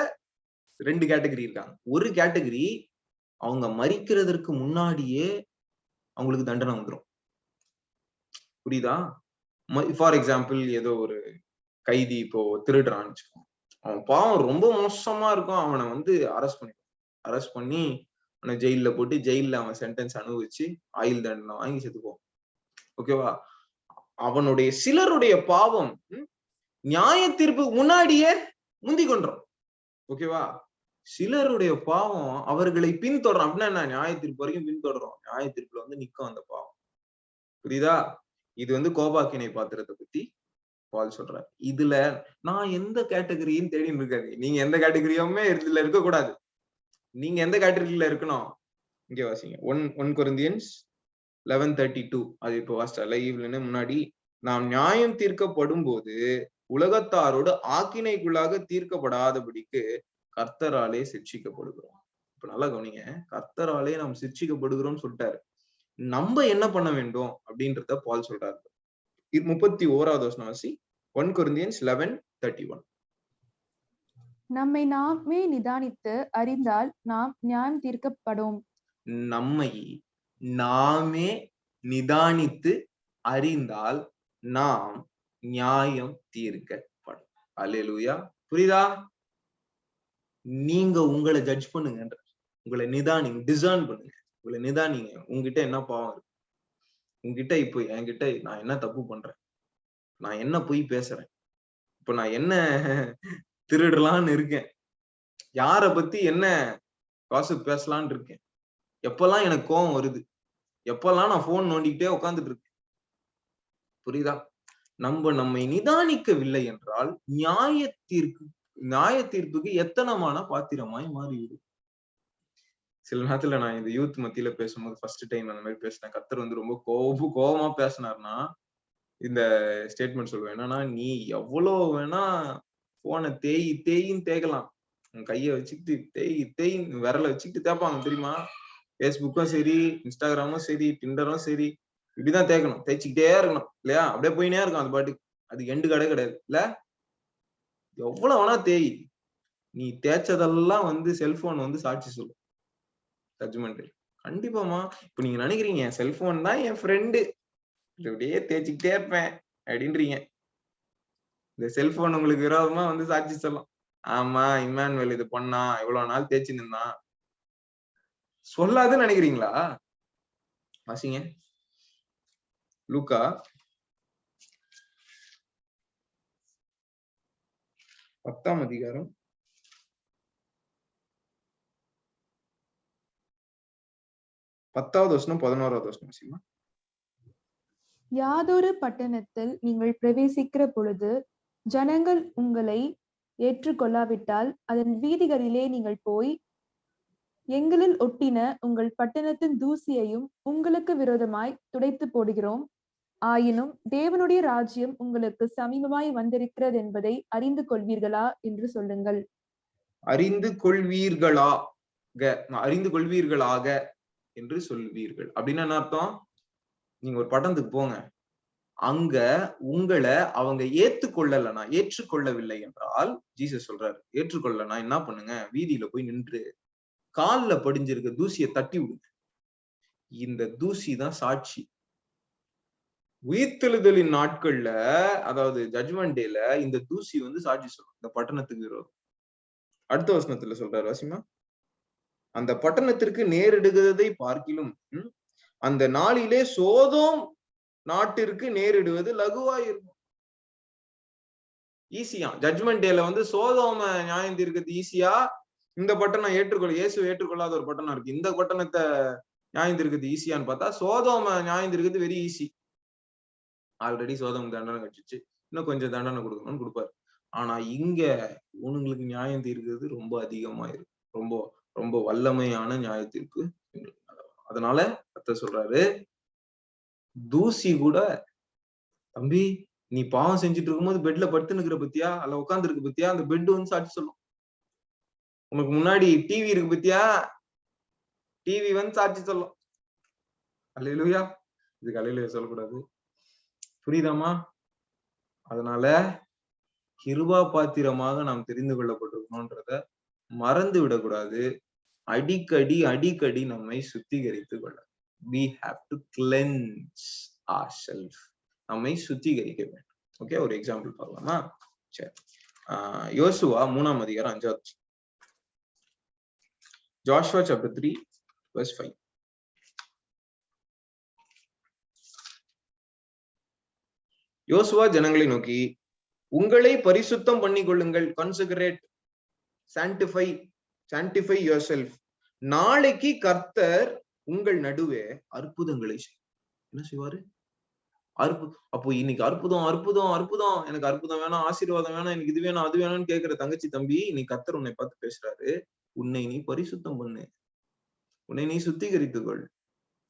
2 கேட்டகரி இருக்காங்க. ஒரு கேட்டகரி அவங்க மரிக்கிறதற்கு முன்னாடியே அவங்களுக்கு தண்டனை வந்துடும். புரியுதா? ஃபார் எக்ஸாம்பிள், ஏதோ ஒரு கைதி இப்போ திருடுறான்னு வச்சுக்கோ, அவன் பாவம் ரொம்ப மோசமா இருக்கும், அவனை அரெஸ்ட் பண்ணி அவனை ஜெயில போட்டு ஜெயில அவன் சென்டென்ஸ் அனுபவிச்சு ஆயுள் தண்டனை வாங்கி செத்துக்குவான். ஓகேவா? அவனுடைய சிலருடைய பாவம் நியாய தீர்ப்புக்கு முன்னாடியே முந்தி கொண்டோம். ஓகேவா? சிலருடைய பாவம் அவர்களை பின்தொடரும். அப்படின்னா என்ன? நியாய தீர்ப்பு வரைக்கும் பின்தொடரும், நியாய தீர்ப்புல நிக்கும் அந்த பாவம். புரியுதா? இது கோபாக்கினை பாத்திரத்தை பத்தி பால் சொல்றாரு. இதுல நான் எந்த கேட்டகரியும் தேடின்னு இருக்காது. நீங்க எந்த கேட்டகரியுமே இதுல இருக்க கூடாது. நீங்க எந்த கேட்டகரியில இருக்கணும்? இங்க வாசிங்க 1 கொரிந்தியன்ஸ் 11:32. அது இப்போ லைவ்லன்னு முன்னாடி, நாம் நியாயம் தீர்க்கப்படும் போது உலகத்தாரோடு ஆக்கினைக்குள்ளாக தீர்க்கப்படாதபடிக்கு கர்த்தராலே சிட்சிக்கப்படுகிறோம். இப்ப நல்லா கவனிங்க, கர்த்தராலே நாம் சிட்சிக்கப்படுகிறோம் சொல்லிட்டாரு. நம்ம என்ன பண்ண வேண்டும் அப்படின்றத பால் சொல்றாரு. 31வது வசனம் வாசி. 1 கொரிந்தியன்ஸ் 11:31.
நம்மை நாமே நிதானித்து அறிந்தால் நாம் நியாயம் தீர்க்கப்படும்.
நம்மை நாமே நிதானித்து அறிந்தால் நாம் நியாயம் தீர்க்கப்படும். அல்லேலூயா. புரியுதா? நீங்க உங்களை ஜட்ஜ் பண்ணுங்க, உங்களை நிதானிங்க, டிசர்ன் பண்ணுங்க, உங்களை நிதானிங்க. உங்ககிட்ட என்ன பாவம் இருக்கு? உங்ககிட்ட இப்போ என்கிட்ட நான் என்ன தப்பு பண்றேன்? நான் என்ன பொய் பேசுறேன்? இப்ப நான் என்ன திருடலான்னு இருக்கேன், யார பத்தி என்ன காசிப் பேசலான்னு இருக்கேன், எப்பெல்லாம் எனக்கு கோவம் வருது, எப்பெல்லாம் நான் போன் நோண்டிக்கிட்டே உட்கார்ந்துட்டு இருக்கேன். புரியுதா? நம்மை நிதானிக்கவில்லை என்றால் நியாய தீர்ப்புக்கு எத்தனமான பாத்திரமாய் மாறிவிடும். சில நேரத்துல நான் இந்த யூத் மத்தியில பேசும்போது ஃபர்ஸ்ட் டைம் அந்த மாதிரி பேசினேன். கர்த்தர் வந்து ரொம்ப கோபமா பேசினார்னா இந்த ஸ்டேட்மெண்ட் சொல்லுவேன். என்னன்னா, நீ எவ்வளவு வேணா போனை தேயின்னு தேய்க்கலாம். உன் கைய வச்சுக்கிட்டு தேயின்னு விரல வச்சுக்கிட்டு தேய்ப்பாங்க தெரியுமா? பேஸ்புக்கும் சரி, இன்ஸ்டாகிராமும் சரி, டிண்டரும் சரி, இப்படிதான் தேய்க்கணும். தேய்ச்சிக்கிட்டே இருக்கணும் இல்லையா? அப்படியே போயினே இருக்கும் அது பாட்டுக்கு. அது எண்டு கடை கிடையாது இல்ல. எவ்வளவு வேணா தேய், நீ தேய்ச்சதெல்லாம் வந்து செல்போன் வந்து சாட்சி சொல்லும் ஜட்ஜ்மெண்ட். கண்டிப்பாமா. இப்ப நீங்க நினைக்கிறீங்க என் செல்போன் தான் என் ஃப்ரெண்டு, அப்படியே தேய்ச்சிக்கிட்டே இருப்பேன் அப்படின்றீங்க. இந்த செல்போன் உங்களுக்கு விரோதமா வந்து சாட்சி சொல்லும். ஆமா, இம்மானுவேல் இது பண்ணா, இவ்வளவு நாள் தேய்ச்சி நின்னான் சொல்லாதுன்னு நினைக்கிறீங்களா? வாசிங்க லூக்கா 10ஆம் அதிகாரம் 10வது வசனம் 11வது வசனம் வாசிமா.
யாதொரு பட்டணத்தில் நீங்கள் பிரவேசிக்கிற பொழுது ஜனங்கள் உங்களை ஏற்றுக்கொள்ளாவிட்டால் அதன் வீதிகளிலே நீங்கள் போய் எங்களில் ஒட்டின உங்கள் பட்டணத்தின் தூசியையும் உங்களுக்கு விரோதமாய் துடைத்து போடுகிறோம். ஆயினும் தேவனுடைய ராஜ்யம் உங்களுக்கு சமீபமாய் வந்திருக்கிறது என்பதை அறிந்து கொள்வீர்களா என்று சொல்லுங்கள். அறிந்து
கொள்வீர்களாக என்று சொல்வீர்கள் அப்படின்னா என்ன அர்த்தம்? நீங்க ஒரு பட்டணத்துக்கு போங்க, அங்க உங்களை அவங்க ஏற்றுக்கொள்ளவில்லை என்றால், ஜீசஸ் சொல்றாரு, ஏற்றுக்கொள்ளனா என்ன பண்ணுங்க, வீதியில போய் நின்று கால்ல படிஞ்சிருக்க தூசியை தட்டி விடுங்க. இந்த தூசி தான் சாட்சி. உயிர்த்தெழுதலின் நாட்கள்ல, அதாவது ஜட்ஜ்மெண்ட் டேல இந்த தூசி வந்து சாட்சி சொல்லும் இந்த பட்டணத்துக்கு விரோதம். அடுத்த வசனத்துல சொல்றாரு வாசிமா. அந்த பட்டணத்திற்கு நேரிடுகிறதை பார்க்கிலும் அந்த நாளிலே சோதோம் நாட்டிற்கு நேரிடுவது லகுவாயிருக்கும். ஈஸியா ஜட்ஜ்மெண்ட் டேல வந்து சோதோம நியாயம் தீர்க்கிறது ஈஸியா, இந்த பட்டணம் இயேசு ஏற்றுக்கொள்ளாத ஒரு பட்டணம் இருக்கு, இந்த பட்டணத்தை நியாயம் தீர்க்கிறது ஈஸியான்னு பார்த்தா சோதோம நியாயம் தீர்க்கிறது வெரி ஈஸி. ஆல்ரெடி சோதோம் தண்டனை கட்சிச்சு, இன்னும் கொஞ்சம் தண்டனை கொடுக்கணும்னு கொடுப்பாரு. ஆனா இங்க உங்களுக்கு நியாயம் தீர்க்கிறது ரொம்ப அதிகமா இருக்கு, ரொம்ப ரொம்ப வல்லமையான நியாய தீர்ப்பு. அதனால கர்த்தர் சொல்றாரு, தூசி கூட, தம்பி நீ பாவம் செஞ்சுட்டு இருக்கும்போது பெட்ல படுத்து நிக்கிற பத்தியா, அல்ல உட்கார்ந்து இருக்கு பத்தியா, அந்த பெட் வந்து சாட்சி சொல்லும். உனக்கு முன்னாடி டிவி இருக்கு பத்தியா, டிவி வந்து சாட்சி சொல்லும். அல்லேலூயா. இதுக்கு அல்லேலூயா சொல்லக்கூடாது, புரியுதாமா? அதனால கிருபா பாத்திரமாக நாம் தெரிந்து கொள்ளப்பட்டிருக்கணும்ன்றத மறந்து விடக்கூடாது. அடிக்கடி நம்மை சுத்திகரித்துக் கொள்ள. We have to cleanse ourselves. நம்மை சுத்திகரிக்க வேண்டும். ஓகே, ஒரு எக்ஸாம்பிள் பார்க்கலாமா? சரி, யோசுவா 3ஆம் அதிகாரம் 5வது. Joshua chapter 3 verse 5. யோசுவா ஜனங்களை நோக்கி, உங்களை பரிசுத்தம் பண்ணிக் கொள்ளுங்கள், consecrate, sanctify yourself. நாளைக்கு கர்த்தர் உங்கள் நடுவே அற்புதங்களை என்ன செய்வாரு? அப்போ இன்னைக்கு அற்புதம், எனக்கு அற்புதம் வேணாம், ஆசீர்வாதம் வேணாம், எனக்கு இது வேணும் அது வேணும்னு கேட்கிற தங்கச்சி தம்பி, நீ கர்த்தர் உன்னை பார்த்து பேசுறாரு, உன்னை நீ பரிசுத்தம் பண்ணு, உன்னை நீ சுத்திகரித்துக்கொள்.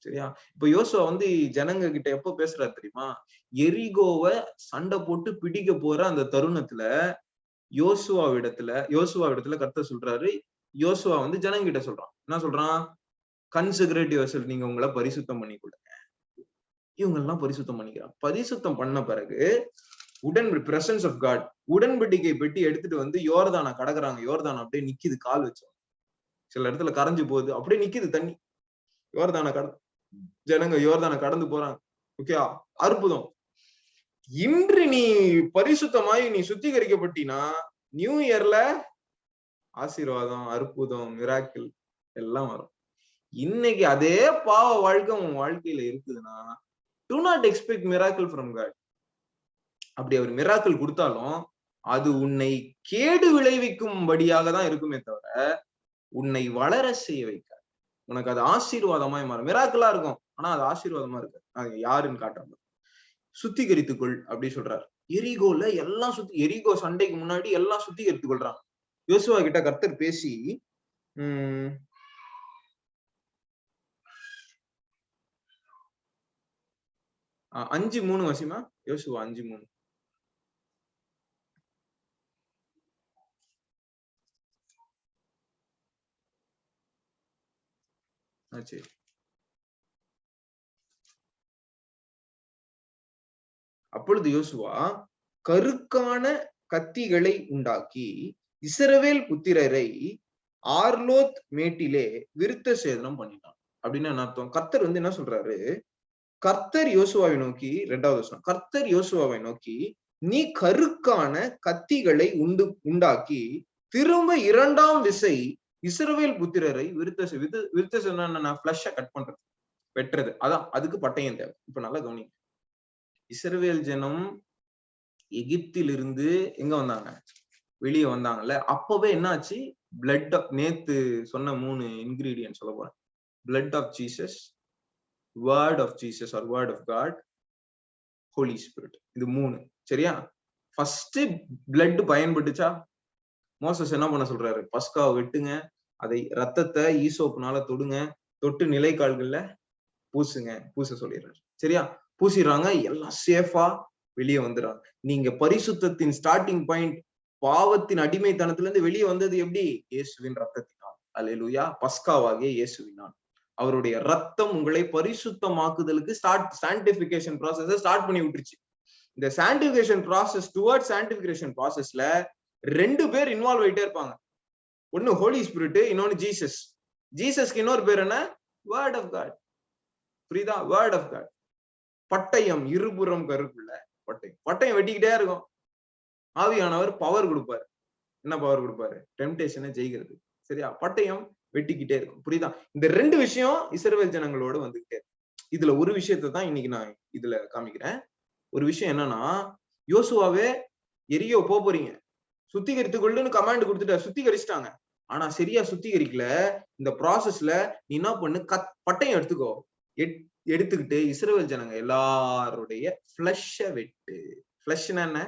சரியா? இப்ப யோசுவா வந்து ஜனங்க கிட்ட எப்ப பேசுறாரு தெரியுமா? எரிகோவை சண்டை போட்டு பிடிக்க போற அந்த தருணத்துல யோசுவாவிடத்துல கர்த்தர் சொல்றாரு, யோசுவா வந்து ஜனங்க கிட்ட சொல்றான். என்ன சொல்றான்? கன்செக்ரேட் யுவர்செல்ஃப், நீங்க உங்களை பரிசுத்தம் பண்ணி கொடுங்க. இவங்க எல்லாம் பரிசுத்தம் பண்ணிக்கிறான். பரிசுத்தம் பண்ண பிறகு பிரசன்ஸ் ஆஃப் காட், உடன்படிக்கை பெட்டி எடுத்துட்டு வந்து யோர்தானை கடக்குறாங்க. யோர்தான் அப்படியே நிக்குது, கால் வச்சோம். சில இடத்துல கரைஞ்சு போகுது, அப்படியே நிக்குது தண்ணி. ஜனங்க யோர்தானை கடந்து போறாங்க. ஓகே, அற்புதம். இன்று நீ பரிசுத்தமாய் நீ சுத்திகரிக்கப்பட்டினா நியூ இயர்ல ஆசீர்வாதம், அற்புதம், மிராக்கிள் எல்லாம் வரும். இன்னைக்கு அதே பாவ வாழ்க்கை உன் வாழ்க்கையில இருக்குதுன்னா, do not expect miracle from God. அப்படி அவர் மிராக்கிள் கொடுத்தாலும் அது உன்னை கேடு விளைவிக்கும்படியாக தான் இருக்குமே தவிர உன்னை வளர செய்ய வைக்காது. உனக்கு அது ஆசீர்வாதமாய் மாறும். மிராக்கிளா இருக்கும், ஆனா அது ஆசீர்வாதமா இருக்கு. யாருன்னு காட்டுறாங்க. சுத்திகரித்துக்கொள் அப்படி சொல்றாரு. எரிகோல எல்லாம் எரிகோ சண்டைக்கு முன்னாடி எல்லாம் சுத்திகரித்துக் கொள்றாங்க. யோசுவா கிட்ட கர்த்தர் பேசி 5:3 வசிமா. யோசுவா 5:3. சரி. அப்பொழுது யோசுவா கருக்கான கத்திகளை உண்டாக்கி இஸ்ரவேல் புத்திரரை ஆர்லோத் மேட்டிலே விருத்த சேதனம் பண்ணினான். அப்படின்னு என்ன அர்த்தம்? கர்த்தர் வந்து என்ன சொல்றாரு? கர்த்தர் யோசுவாவை நோக்கி, 2வது வசனம், கர்த்தர் யோசுவாவை நோக்கி, நீ கருக்கான கத்திகளை உண்டாக்கி திரும்ப 2ஆம் விசை இஸ்ரவேல் புத்திரரை விருத்த சேதனம், ஃபிளஷை கட் பண்றது, வெட்டுறது. அதான் அதுக்கு பட்டயம் தேவை. இப்ப நல்லா கவனிங்க. இஸ்ரவேல் ஜனம் எகிப்திலிருந்து எங்க வந்தாங்க? வெளியே வந்தாங்கல்ல. அப்பவே என்னாச்சு? பிளட் ஆஃப், நேத்து சொன்ன 3 இன்கிரீடியன்ட் சொல்ல போறேன். Blood of Jesus, word of Jesus or word of God, holy spirit. இது 3. சரியா? First blood பயன்பட்டுச்சா? மோசஸ் என்ன பண்ண சொல்றாரு? பஸ்காவை வெட்டுங்க, அதை ரத்தத்தை ஈசோப்புனால தொடுங்க, தொட்டு நிலைக்கால்கள்ல பூச சொல்லிடுறாரு. சரியா? பூசிடுறாங்க, எல்லாம் சேஃபா வெளியே வந்துடுறாங்க. நீங்க பரிசுத்தத்தின் ஸ்டார்டிங் பாயிண்ட், பாவத்தின் அடிமைத்தனத்துல இருந்து வெளியே வந்தது எப்படி? இயேசுவின் ரத்தத்தினால். அல்லேலூயா. பஸ்காவாகிய இயேசுவினால். அவருடைய ரத்தம் உங்களை பரிசுத்தமாக்குதலுக்கு சான்டிபிகேஷன் ப்ராசஸ் ஸ்டார்ட் பண்ணி விட்டுருச்சு. இந்த சான்டிபிகேஷன் ப்ராசஸ், டுவர்ட் சான்டிபிகேஷன் ப்ராசஸ்ல 2 பேர் இன்வால்வ் ஆயிட்டே இருப்பாங்க. ஒன்னு ஹோலி ஸ்பிரிட், இன்னொன்னு ஜீசஸ். ஜீசஸ்க்கு இன்னொரு பேர் என்ன? Word of God. புரியுதா? Word of God. பட்டயம், இருபுறம் கருக்குள்ள பட்டயம் வெட்டிக்கிட்டே இருக்கும். ஆவியானவர் பவர் கொடுப்பாரு. என்ன பவர் கொடுப்பாரு? டெம்டேஷனை ஜெயிக்கிறது. சரியா? பட்டயம் வெட்டிக்கிட்டே இருக்கும். புரியுதா? இந்த 2 விஷயம் இஸ்ரவேல் ஜனங்களோட வந்துகிட்டே இருக்கு. இதுல ஒரு விஷயத்தை தான் இன்னைக்கு நான் இதுல காமிக்கிறேன். ஒரு விஷயம் என்னன்னா, யோசுவாவே எரியோ போறீங்க, சுத்திகரித்துக்கொள்ளுன்னு கமாண்ட் கொடுத்துட்ட, சுத்திகரிச்சிட்டாங்க. ஆனா சரியா சுத்திகரிக்கல. இந்த ப்ராசஸ்ல நீ என்ன பண்ணு? பட்டயம் எடுத்துக்கோ. எடுத்துக்கிட்டு இஸ்ரவேல் ஜனங்க எல்லாருடைய ஃபிளஷை வெட்டு. ஃபிளஷ்னா என்ன?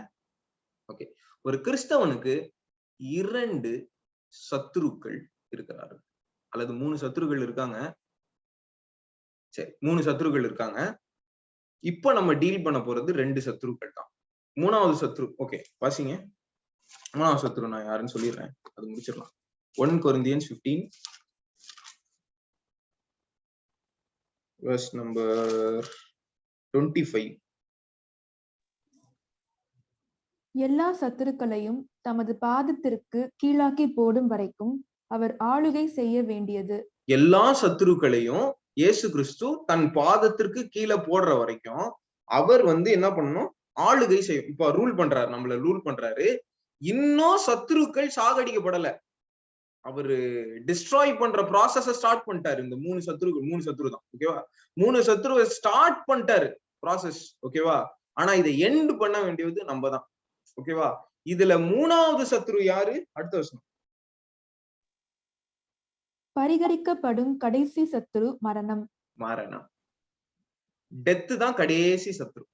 ஓகே, ஒரு கிறிஸ்தவனுக்கு 2 சத்துருக்கள் இருக்கிறார்கள், அல்லது 3 சத்துருக்கள் இருக்காங்க. சரி, 3 சத்துருக்கள் இருக்காங்க. இப்ப நம்ம டீல் பண்ண போறது 2 சத்துருக்கள் தான். 3வது சத்துரு, ஓகே வாசிங்க. 3வது சத்துரு நான் யாருன்னு சொல்லிடுறேன், அது முடிச்சிடலாம். 1 Corinthians 15 verse number 25.
எல்லா சத்துருக்களையும் தமது பாதத்திற்கு கீழாக்கி போடும் வரைக்கும் அவர் ஆளுகை செய்ய வேண்டியது.
எல்லா சத்துருக்களையும் இயேசு கிறிஸ்து தன் பாதத்திற்கு கீழே போடுற வரைக்கும் அவர் வந்து என்ன பண்ணணும்? ஆளுகை செய்யும். இப்ப ரூல் பண்றாரு, நம்மள ரூல் பண்றாரு. இன்னும் சத்துருக்கள் சாகடிக்கப்படல. அவரு டிஸ்ட்ராய் பண்ற ப்ராசஸ ஸ்டார்ட் பண்ணிட்டாரு. இந்த 3 சத்துரு தான். ஓகேவா? 3 சத்துருவை ஸ்டார்ட் பண்ணிட்டாரு ப்ராசஸ். ஓகேவா? ஆனா இதை எண்ட் பண்ண வேண்டியது நம்ம தான். ஓகேவா? இதுல 3வது சத்துரு யாரு? அடுத்த வருஷம்
பரிகரிக்கப்படும் கடைசி சத்துரு மரணம்.
டெத் தான் கடைசி சத்துரு.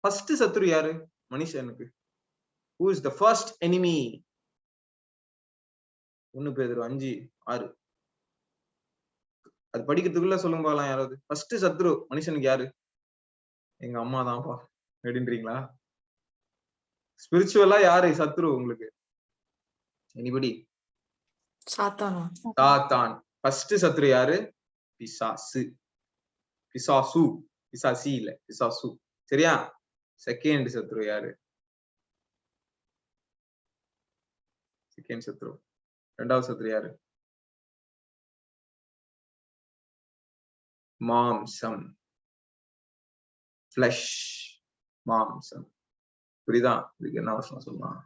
ஃபர்ஸ்ட் சத்துரு யாரு? மனுஷனுக்கு. Who is the first enemy? 1 பேதுரு 5:6. அது படிக்கிறதுக்குள்ள சொல்லுங்க பாக்கலாம் யாராவது. ஃபர்ஸ்ட் சத்துரு மனுஷனுக்கு யாரு? எங்க அம்மா தான்ப்பா அப்படின்றீங்களா? ஸ்பிரிச்சுவலா யாரு சத்துரு உங்களுக்கு? எனிபடி? சாத்தான். ஃபர்ஸ்ட் சத்துரு யாரு? பிசாசு. பிசாசி இல்ல, பிசாசு. சரியா? செகண்ட் சத்துரு யாரு? செகண்ட் சத்துரு. 2வது சத்துரு யாரு? மாம்சம், ஃபிளஷ், மாம்சம். புரியுதா? இதுக்கு என்ன அவசரம் சொல்லலாம்?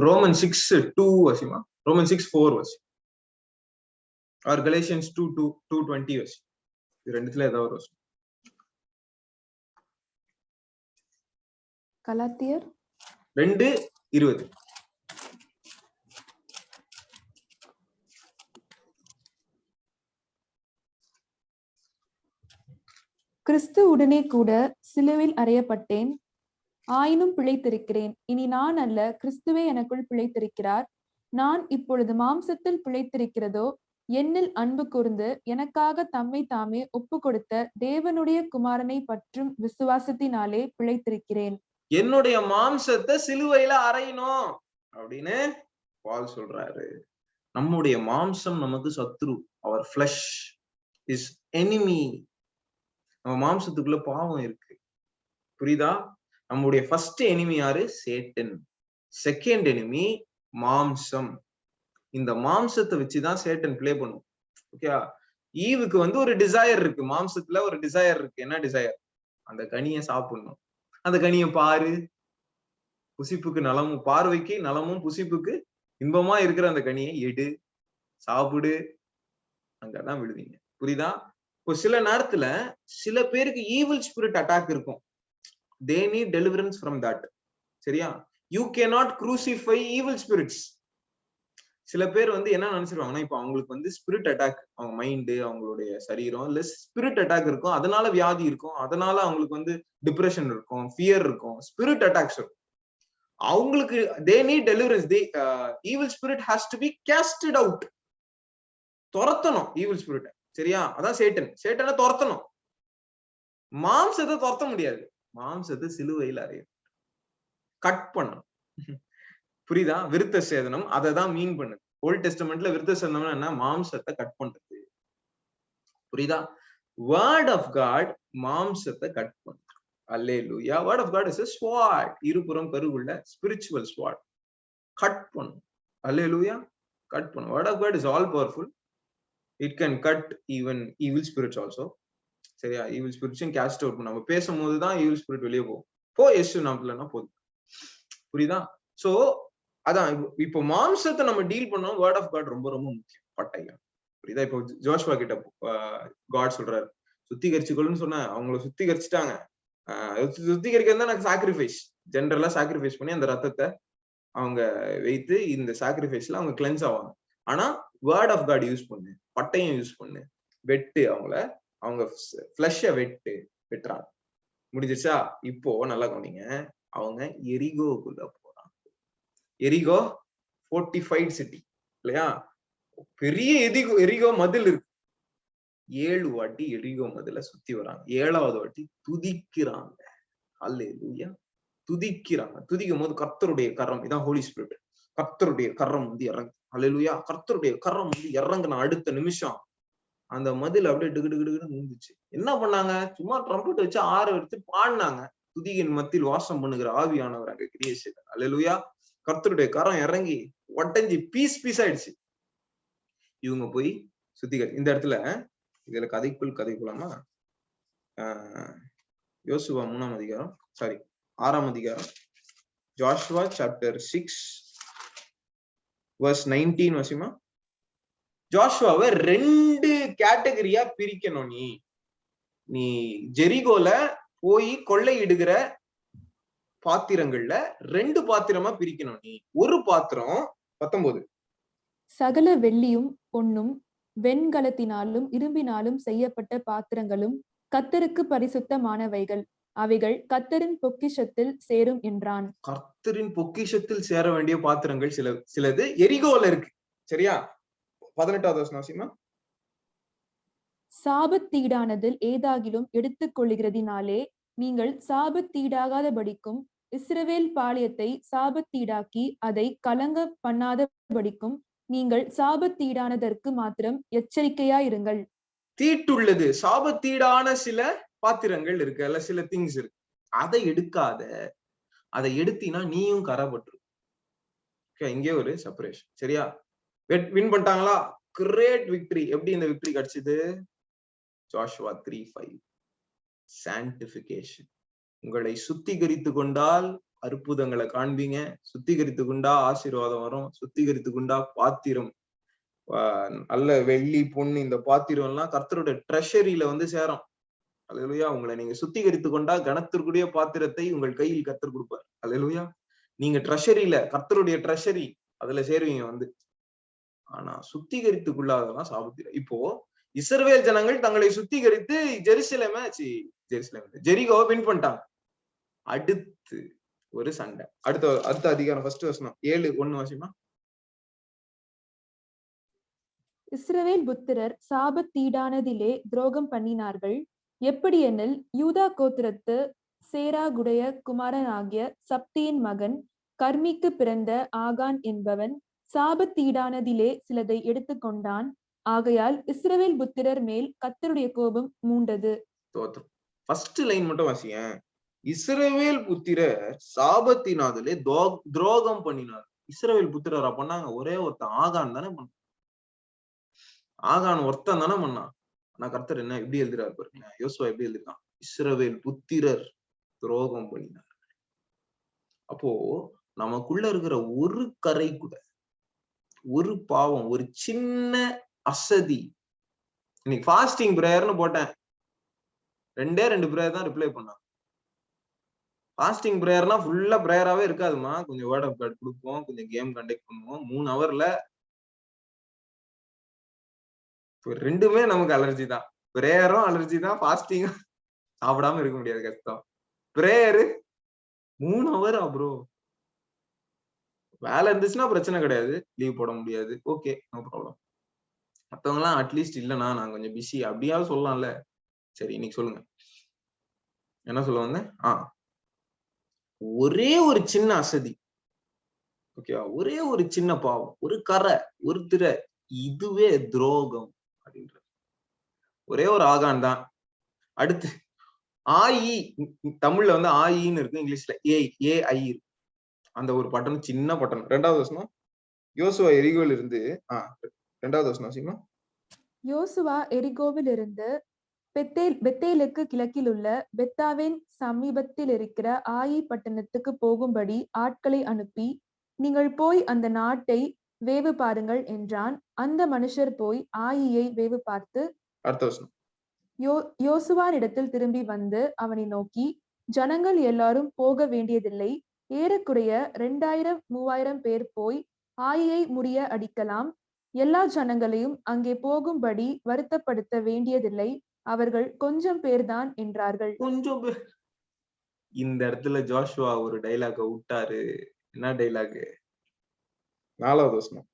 ரோமன் 6:2 வசிமா. ரோமன் 6:4 வசி. ஆர் கலேஷியன்ஸ் 2:20 வசி. இது ரெண்டுத்துல ஏதாவது ஒரு வசி.
கலாத்தியர்
2:20.
கிறிஸ்து உடனே கூட சிலுவையில் அறையப்பட்டேன், ஆயினும் பிழைத்திருக்கிறேன். இனி நான் அல்ல, கிறிஸ்துவே எனக்குள் பிழைத்திருக்கிறார். நான் இப்பொழுது மாம்சத்தில் பிழைத்திருக்கிறதோ, என்னில் அன்பு கூர்ந்து எனக்காக தம்மை தாமே ஒப்பு கொடுத்த தேவனுடைய குமாரனை பற்றும் விசுவாசத்தினாலே பிழைத்திருக்கிறேன்.
என்னுடைய மாம்சத்தை சிலுவையில அறையணும் அப்படின்னு பால் சொல்றாரு. நம்முடைய மாம்சம் நமக்கு சத்ரு. அவர் ஃபிளஷ் இஸ் எனிமி. நம்ம மாம்சத்துக்குள்ள பாவம் இருக்கு, புரியுதா? நம்முடைய ஃபர்ஸ்ட் எனிமி யாரு? சேட்டன். செகண்ட் எனிமி மாம்சம். இந்த மாம்சத்தை வச்சுதான் சேட்டன் பிளே பண்ணும். ஓகே, ஈவுக்கு ஒரு டிசையர் இருக்கு, மாம்சத்துல ஒரு டிசையர் இருக்கு. என்ன டிசையர்? அந்த கனியை சாப்பிடணும். அந்த கனியை பாரு, புசிப்புக்கு நலமும், பார்வைக்கு நலமும் புசிப்புக்கு இன்பமா இருக்கிற அந்த கனியை எடு, சாப்பிடு, அங்கதான் விடுவீங்க. புரியுதா? இப்போ சில நேரத்துல சில பேருக்கு ஈவில் ஸ்பிரிட் அட்டாக் இருக்கும். they need deliverance from that. சரியா? you cannot crucify evil spirits. சில பேர் என்ன நினைச்சிருவாங்கன்னா, இப்ப அவங்களுக்கு ஸ்பிரிட் அட்டாக், அவங்க மைண்டு, அவங்களுடைய சரீரம் இல்ல ஸ்பிரிட் அட்டாக் இருக்கும், அதனால வியாதி இருக்கும், அதனால அவங்களுக்கு டிப்ரெஷன் இருக்கும், ஃபியர் இருக்கும், ஸ்பிரிட் அட்டாக்ஸ் இருக்கும். அவங்களுக்கு they need deliverance. evil spirit has to be casted out. துரத்தணும் ஈவில் ஸ்பிரிட். சரியா? அதான் சேட்டன். சேட்டனை துரத்தணும். மாம்சத்தை துரத்த முடியாது. மாம்சத்தை சிலுவையில் அறையும், கட் பண்ணும். புரியுதா? விருத்த சேதனம் அததான் மீன் பண்ணுது. ஓல்ட் டெஸ்டமெண்ட்ல விருத்த சேதனம் என்ன? மாம்சத்தை கட் பண்றது. புரியுதா? வேர்ட் ஆஃப் காட் மாம்சத்தை கட் பண்ணுது. அல்லேலூயா. Word of God is a sword. இருபுறம் கருவுள்ள ஸ்பிரிச்சுவல் ஸ்வாட். கட் பண்ணும். அல்லேலூயா. கட் பண்ணும். Word of God is all powerful. It can cut even evil spirits also. சரியா? evil spirits cast out. நம்ம பேசும்போது தான் evil spirit வெளியே போகும். இயேசு நாமத்துலனா போதும். புரியுதா? சோ அதான் இப்போ மாம்சத்தை நம்ம டீல் பண்ணோம். வேர்ட் ஆஃப் காட் ரொம்ப ரொம்ப முக்கியம். பட்டையா. புரியுதா? இப்போ ஜோஷுவா கிட்ட காட் சொல்றாரு, சுத்திகரிச்சுக்கொள்ளுன்னு சொன்ன, அவங்கள சுத்திகரிச்சுட்டாங்க. சுத்திகரிக்கிறது தான் சாக்ரிஃபைஸ். ஜெனரலா சாக்ரிஃபைஸ் பண்ணி அந்த ரத்தத்தை அவங்க வைத்து இந்த சாக்ரிஃபைஸ்ல அவங்க கிளென்ஸ் ஆவாங்க. ஆனா வேர்ட் ஆஃப் காட் யூஸ் பண்ணு, பட்டையும் யூஸ் பண்ணு, வெட்டு, அவங்க ஃபிளஷை வெட்டுறாங்க. முடிஞ்சிச்சா? இப்போ நல்லா கவனிங்க. அவங்க எரிகோக்குள்ள போறாங்க. எரிகோ ஃபோர்ட்டிஃபைட் சிட்டி இல்லையா? பெரிய எரிகோ மதில் இருக்கு. 7 வாட்டி எரிகோ மதில சுத்தி வராங்க. 7வது வாட்டி துதிக்கிறாங்க. அல்லேலூயா. துதிக்கிறாங்க. துதிக்கும் போது கர்த்தருடைய கரம், இதான் ஹோலி ஸ்பிரிட், கர்த்தருடைய கரம் இறங்கு. அல்லேலூயா. கர்த்தருடைய கரம் இறங்குன அடுத்த நிமிஷம் அந்த மதில் அப்படியே டிகுடுன்னு நின்றுச்சு. என்ன பண்ணாங்க? சும்மா ட்ரம்பட் வச்சு 6 எடுத்து பாடினாங்க. துதியின் மத்தியில் வாசம் பண்ணுகிற ஆவியானவர் அங்க கிரியை செய்தார். அல்லேலூயா. கர்த்தருடைய கரம் இறங்கி ஒட்டஞ்சி பீஸ் ஆயிடுச்சு. இவங்க போய் சுத்திகரி. இந்த இடத்துல இதுல கதைக்குள்ளாமா யோசுவா 3ஆம் அதிகாரம், 6ஆம் அதிகாரம், ஜோஷுவா சாப்டர் 6 verse 19 வசிமா. ஜோஷுவாவை 2 கேட்டகரியா பிரிக்கணும். நீ ஜெரிகோல போய் கொள்ளையிடுகிற பாத்திரங்கள்ல 2 பாத்திரமா பிரிக்கணும். நீ ஒரு பாத்திரம் 19
சகல வெள்ளியும் பொன்னும் வெண்கலத்தினாலும் இரும்பினாலும் செய்யப்பட்ட பாத்திரங்களும் கர்த்தருக்கு பரிசுத்தமானவைகள், அவைகள் கர்த்தரின் பொக்கிஷத்தில் சேரும் என்றான்.
கர்த்தரின் பொக்கிஷத்தில் சேர வேண்டிய பாத்திரங்கள் சிலது எரிகோல இருக்கு. சரியா? 18வது வசனம் வாசிமா.
சாபத்தீடானதில் ஏதாகிலும் எடுத்துக் கொள்ளுகிறதினாலே நீங்கள் சாபத்தீடாகாதபடிக்கும் இஸ்ரவேல் பாளையத்தை சாபத்தீடாக்கி அதை கலங்க பண்ணாதபடிக்கும் நீங்கள் சாபத்தீடானதற்கு மாத்திரம் எச்சரிக்கையாயிருங்கள்.
தீட்டுள்ளது, சாபத்தீடான சில பாத்திரங்கள் இருக்கு, அல்ல சில திங்ஸ் இருக்கு. அதை எடுக்காத. அதை எடுத்தினா நீயும் கரப்பட்டு. இங்கே ஒரு செப்பரேஷன். சரியா? வின் பண்ணிட்டாங்களா? Great victory. எப்படி இந்த விக்டரி கிடைச்சது? Joshua 3:5 sanctification. உங்களை சுத்திகரித்து கொண்டால் அற்புதங்களை காண்பீங்க. சுத்திகரித்து கொண்டா ஆசீர்வாதம் வரும். சுத்திகரித்து கொண்டா பாத்திரம், நல்ல வெள்ளி பொண்ணு, இந்த பாத்திரம் எல்லாம் கர்த்தரோட ட்ரெஷரியில சேரும். அல்லேலூயா. உங்களை நீங்க சுத்திகரித்து கொண்டா கனத்திற்குரிய பாத்திரத்தை உங்கள் கையில் கர்த்தர் கொடுப்பார். அல்லேலூயா. நீங்க ட்ரெஷரியில, கர்த்தருடைய ட்ரெஷரி, அதுல சேருவீங்க வந்து. ஆனா சுத்திகரித்துக்குள்ளாததான் சாபத்தீடு. இப்போ இஸ்ரவேல் ஜனங்கள் தங்களை சுத்திகரித்து ஜெரிகோவை வின் பண்ணிட்டாங்க. அடுத்து ஒரு சண்டை. அடுத்த அதிகாரம் ஃபர்ஸ்ட் வசனம் 7:1 வாசிமா.
இஸ்ரவேல் புத்திரர் சாபத்தீடானதிலே துரோகம் பண்ணினார்கள். எப்படியெனில் யூதா கோத்திரத்து சேராகுடைய குமாரனாகிய சப்தியின் மகன் கர்மிக்கு பிறந்த ஆகான் என்பவன் சாபத்தீடானதிலே சிலதை எடுத்துக்கொண்டான். ஆகையால் இஸ்ரவேல் புத்திரர் மேல் கர்த்தருடைய கோபம் மூண்டது.
ஃபர்ஸ்ட் லைன் மட்டும் வாசியேன். இஸ்ரவேல் புத்திரர் சாபத்தினாதிலே துரோகம் பண்ணினார். இஸ்ரவேல் புத்திரரா பண்ணாங்க? ஒரே ஒருத்தன் ஆகான் தானே பண்ண. ஆகான் ஒருத்தன் தானே பண்ணான். ஆனா கர்த்தர் என்ன எப்படி எழுதுறாரு பாருங்க. யோசுவா எப்படி எழுதிருக்கான்? இஸ்ரவேல் புத்திரர் துரோகம் பண்ணினார். அப்போ நமக்குள்ள இருக்கிற ஒரு கரை கூட, ஒரு பாவம், ஒரு சின்ன அசதி. இன்னைக்கு ஃபாஸ்டிங் பிரேயர்னு போட்டேன், 2 பிரேயர் தான் ரிப்ளை பண்ணான். ஃபாஸ்டிங் பிரேயர்னா ஃபுல்லா பிரேயராவே இருக்காதுமா. கொஞ்சம் வேர்ட் ஆஃப் காட் கொடுப்போம், கொஞ்சம் கேம் கண்டக்ட் பண்ணுவோம். 3 ஹவர்ல 2மே நமக்கு அலர்ஜி தான். பிரேயரும் அலர்ஜி தான், ஃபாஸ்டிங்கும் சாப்பிடாம இருக்க முடியாது, கஷ்டம். Prayer 3 hour bro. வேலை இருந்துச்சுன்னா பிரச்சனை கிடையாது, லீவ் போட முடியாது, ஓகே, நோ ப்ராப்ளம். மத்தவங்க எல்லாம் அட்லீஸ்ட் இல்லைண்ணா நான் கொஞ்சம் பிஸி அப்படியாவது சொல்லலாம்ல. சரி, இன்னைக்கு சொல்லுங்க என்ன சொல்ல வந்தேன். ஒரே ஒரு சின்ன அசதி, ஓகேவா, ஒரே ஒரு சின்ன பாவம், ஒரு கரை, ஒரு திரை, இதுவே துரோகம் அப்படின்றது. ஒரே ஒரு ஆகான் தான். அடுத்து ஆயி, தமிழ்ல வந்து ஆயின்னு இருக்கு, இங்கிலீஷ்ல ஏஐ இருக்கு. அந்த ஒரு பட்டணம், சின்ன பட்டணம். 2வது வசனம் யோசுவா எரிகோவில் இருந்து 2வது வசனம் சீமா.
யோசுவா எரிகோவில் இருந்து பெத்தேலுக்கு கிழக்கில் உள்ள பெத்தாவின் சமீபத்தில் இருக்கிற ஆயி பட்டணத்துக்கு போகும்படி ஆட்களை அனுப்பி, நீங்கள் போய் அந்த நாட்டை வேவு பாருங்கள் என்றான். அந்த மனுஷர் போய் ஆயியை வேவு பார்த்து யோசுவானிடத்தில் திரும்பி வந்து அவனை நோக்கி, ஜனங்கள் எல்லாரும் போக வேண்டியதில்லை, ஏறக்குறைய 2000-3000 பேர் போய் ஆயியை முறிய அடிக்கலாம். எல்லா ஜனங்களையும் அங்கே போகும்படி வருத்தப்படுத்த வேண்டியதில்லை, அவர்கள் கொஞ்சம் பேர் தான் என்றார்கள்.
கொஞ்சம் பேர். இந்த இடத்துல ஜோஷுவா ஒரு டைலாக விட்டாரு. என்ன டைலாக்? 4வது வசனம்.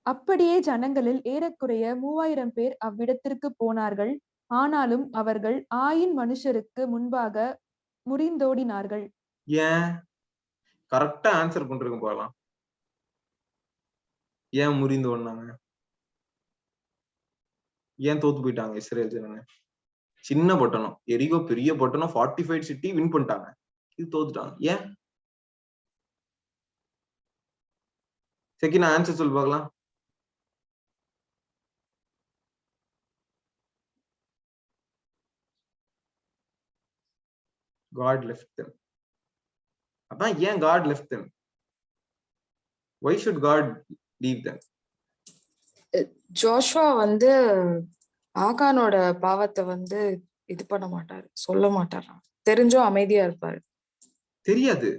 அப்படியே ஜனங்களில் ஏறக்குறைய 3000 பேர் அவ்விடத்திற்கு போனார்கள். ஆனாலும் அவர்கள் ஆயின் மனுஷருக்கு முன்பாக முறிந்தோடினார்கள்.
ஏன்? கரெக்டா ஆன்சர் பண்றதுக்கு போகலாம். ஏன் முறிந்து ஓடினாங்க? ஏன் தோத்து போயிட்டாங்க இஸ்ரேல் ஜனங்க? சின்ன பட்டணம், எரிகோ பெரிய பட்டணம், 45 சிட்டி வின் பண்ணிட்டாங்க, இது தோத்துட்டாங்க. ஏன்? செகண்ட் ஆன்சர் சொல்லு பார்க்கலாம். God left them. அதான் ஏன் God left them? Why should God leave them?
Joshua வந்து ஆகானோட பாவத்தை வந்து இது பண்ண மாட்டாரு, சொல்ல மாட்டாரா? தெரிஞ்சும் அமைதியா இருப்பாரு.
தெரியாது,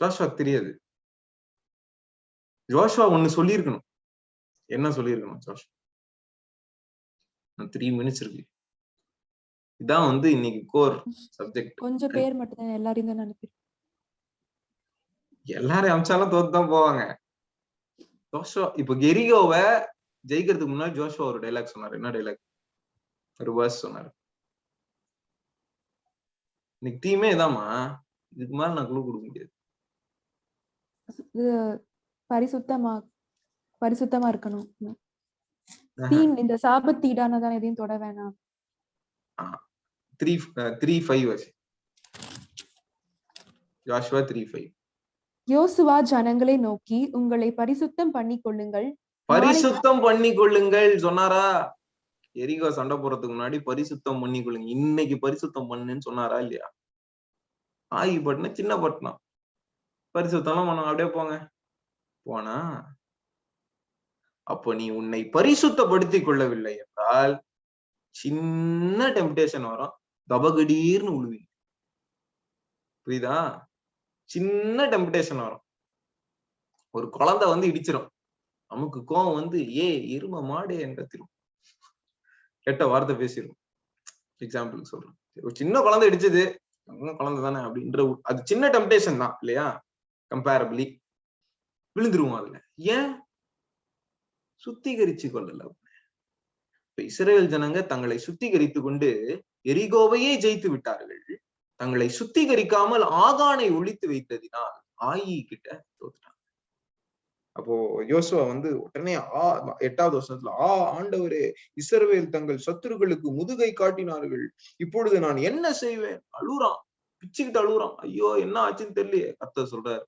ஜோஷுவா தெரியாது. ஜோஷுவா ஒண்ணு சொல்லியிருக்கணும். என்ன சொல்லியிருக்கணும் ஜோஷுவா? 3 மினிட்ஸ் இருக்கு. இதான் வந்து இன்னைக்கு கோர் சப்ஜெக்ட்.
கொஞ்சம் பேர் மட்டும் எல்லாரையும் தான் அனுப்பி,
எல்லாரும் அமிச்சாலும் தோத்து தான் போவாங்க. ஜோஷுவா இப்ப எரிகோவை ஜெயிக்கிறதுக்கு முன்னாடி ஜோஷுவா ஒரு டைலாக் சொன்னாரு. என்ன டைலாக்? ஒரு வேர்ஸ் சொன்னாரு. இன்னைக்கு தீமே இதாமா, இதுக்கு மேல நான் குழு கொடுக்க முடியாது.
பரிசுத்தமா இருக்கணும். இந்த சாபத்தீடானதான் எதையும் தொட வேணாம்.
3:5 ஜோஷுவா 3:5.
யோசுவா ஜனங்களை நோக்கி, உங்களை பரிசுத்தம் பண்ணிக் கொள்ளுங்கள்.
பரிசுத்தம் பண்ணி கொள்ளுங்கள் சொன்னாரா? எரிகோ சண்டை போறதுக்கு முன்னாடி பரிசுத்தம் பண்ணி கொள்ளுங்க, இன்னைக்கு பரிசுத்தம் பண்ணுன்னு சொன்னாரா இல்லையா? ஆகி பட்டினம் சின்ன பட்டினம், பரிசுத்தம் எல்லாம் பண்ண அப்படியே போங்க. போனா அப்போ நீ உன்னை பரிசுத்தப்படுத்திக் கொள்ளவில்லை என்றால் சின்ன டெம்டேஷன் வரும், கபகடீர்னு உழுவீங்க. புரியுதா? சின்ன டெம்டேஷன் வரும், ஒரு குழந்தை வந்து இடிச்சிடும், நமக்கு கோவம் வந்து எரும மாடு கத்திரும், கெட்ட வார்த்தை பேசிடும். எக்ஸாம்பிள் சொல்றேன், ஒரு சின்ன குழந்தை இடிச்சது, குழந்தை தானே அப்படின்ற அது சின்ன டெம்டேஷன் தான் இல்லையா? கம்பேரபிளி விழுந்துருவோம் அதுல. ஏன்? சுத்திகரிச்சு கொள்ளல. இப்ப இஸ்ரவேல் ஜனங்க தங்களை சுத்திகரித்து கொண்டு எரிகோவையே ஜெயித்து விட்டார்கள். தங்களை சுத்திகரிக்காமல் ஆகானை ஒழித்து வைத்ததினால் ஆயி கிட்ட தோத்துட்டாங்க. அப்போ யோசுவா வந்து உடனே 8வது வசனத்துல, ஆண்டவரே, இஸ்ரவேல் தங்கள் சத்துருக்களுக்கு முதுகை காட்டினார்கள், இப்பொழுது நான் என்ன செய்வேன்? அழுறான், பிச்சுக்கிட்டு அழுறான். ஐயோ என்ன ஆச்சுன்னு தெரியலையே. கர்த்தர் சொல்றாரு,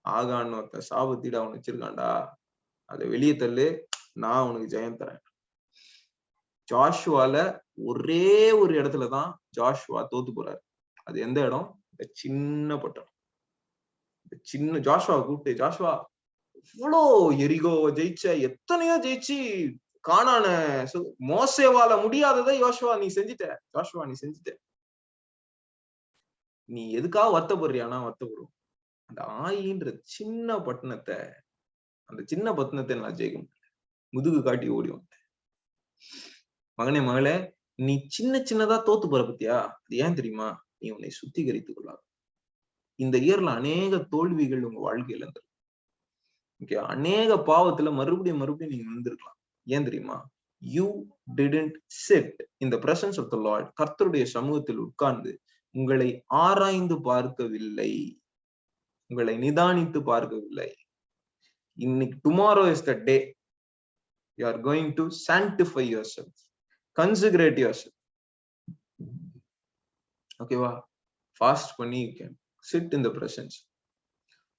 ஆகான்னு ஒருத்த சாபத்தீடு அவன் வச்சிருக்கான்டா, அதை வெளியே தள்ளு, நான் உனக்கு ஜெயம் தரேன். ஜாஷுவால ஒரே ஒரு இடத்துலதான் ஜாஷுவா தோத்து போறாரு. அது எந்த இடம்? இந்த சின்ன பட்டணம். சின்ன ஜாஷுவா கூப்பிட்டு, ஜாஷுவா இவ்வளோ எரிகோவை ஜெயிச்ச, எத்தனையோ ஜெயிச்சு கானான மோசேவால முடியாததை யோசுவா நீ செஞ்சுட்ட, ஜாஷுவா நீ செஞ்சுட்ட, நீ எதுக்காக வருத்தப்படுறியானா வருத்தப்படுவோம். அந்த ஆயின்ற சின்ன பட்டணத்தை, அந்த சின்ன பட்டணத்தை நான் ஜெயிக்க முடியல, முதுகு காட்டி ஓடி வந்தேன். மகனே மகளே, நீ சின்ன சின்னதா தோத்து போற பத்தியா? அது ஏன் தெரியுமா? நீ உன்னை சுத்திகரித்துக் கொள்ளாது. இந்த இயர்ல அநேக தோல்விகள் உங்க வாழ்க்கையில இருந்திருக்கு. அநேக பாவத்துல மறுபடியும் நீங்க வந்திருக்கலாம். ஏன் தெரியுமா? You didn't sit in the presence of the Lord. கர்த்தருடைய சமூகத்தில் உட்கார்ந்து உங்களை ஆராய்ந்து பார்க்கவில்லை, உங்களை நிதானித்து பார்க்கவில்லை. இன்னைக்கு tomorrow is the day you are going to sanctify yourself, consecrate yourself. ஓகேவா? ஃபாஸ்ட் பண்ணி you can sit in the presence.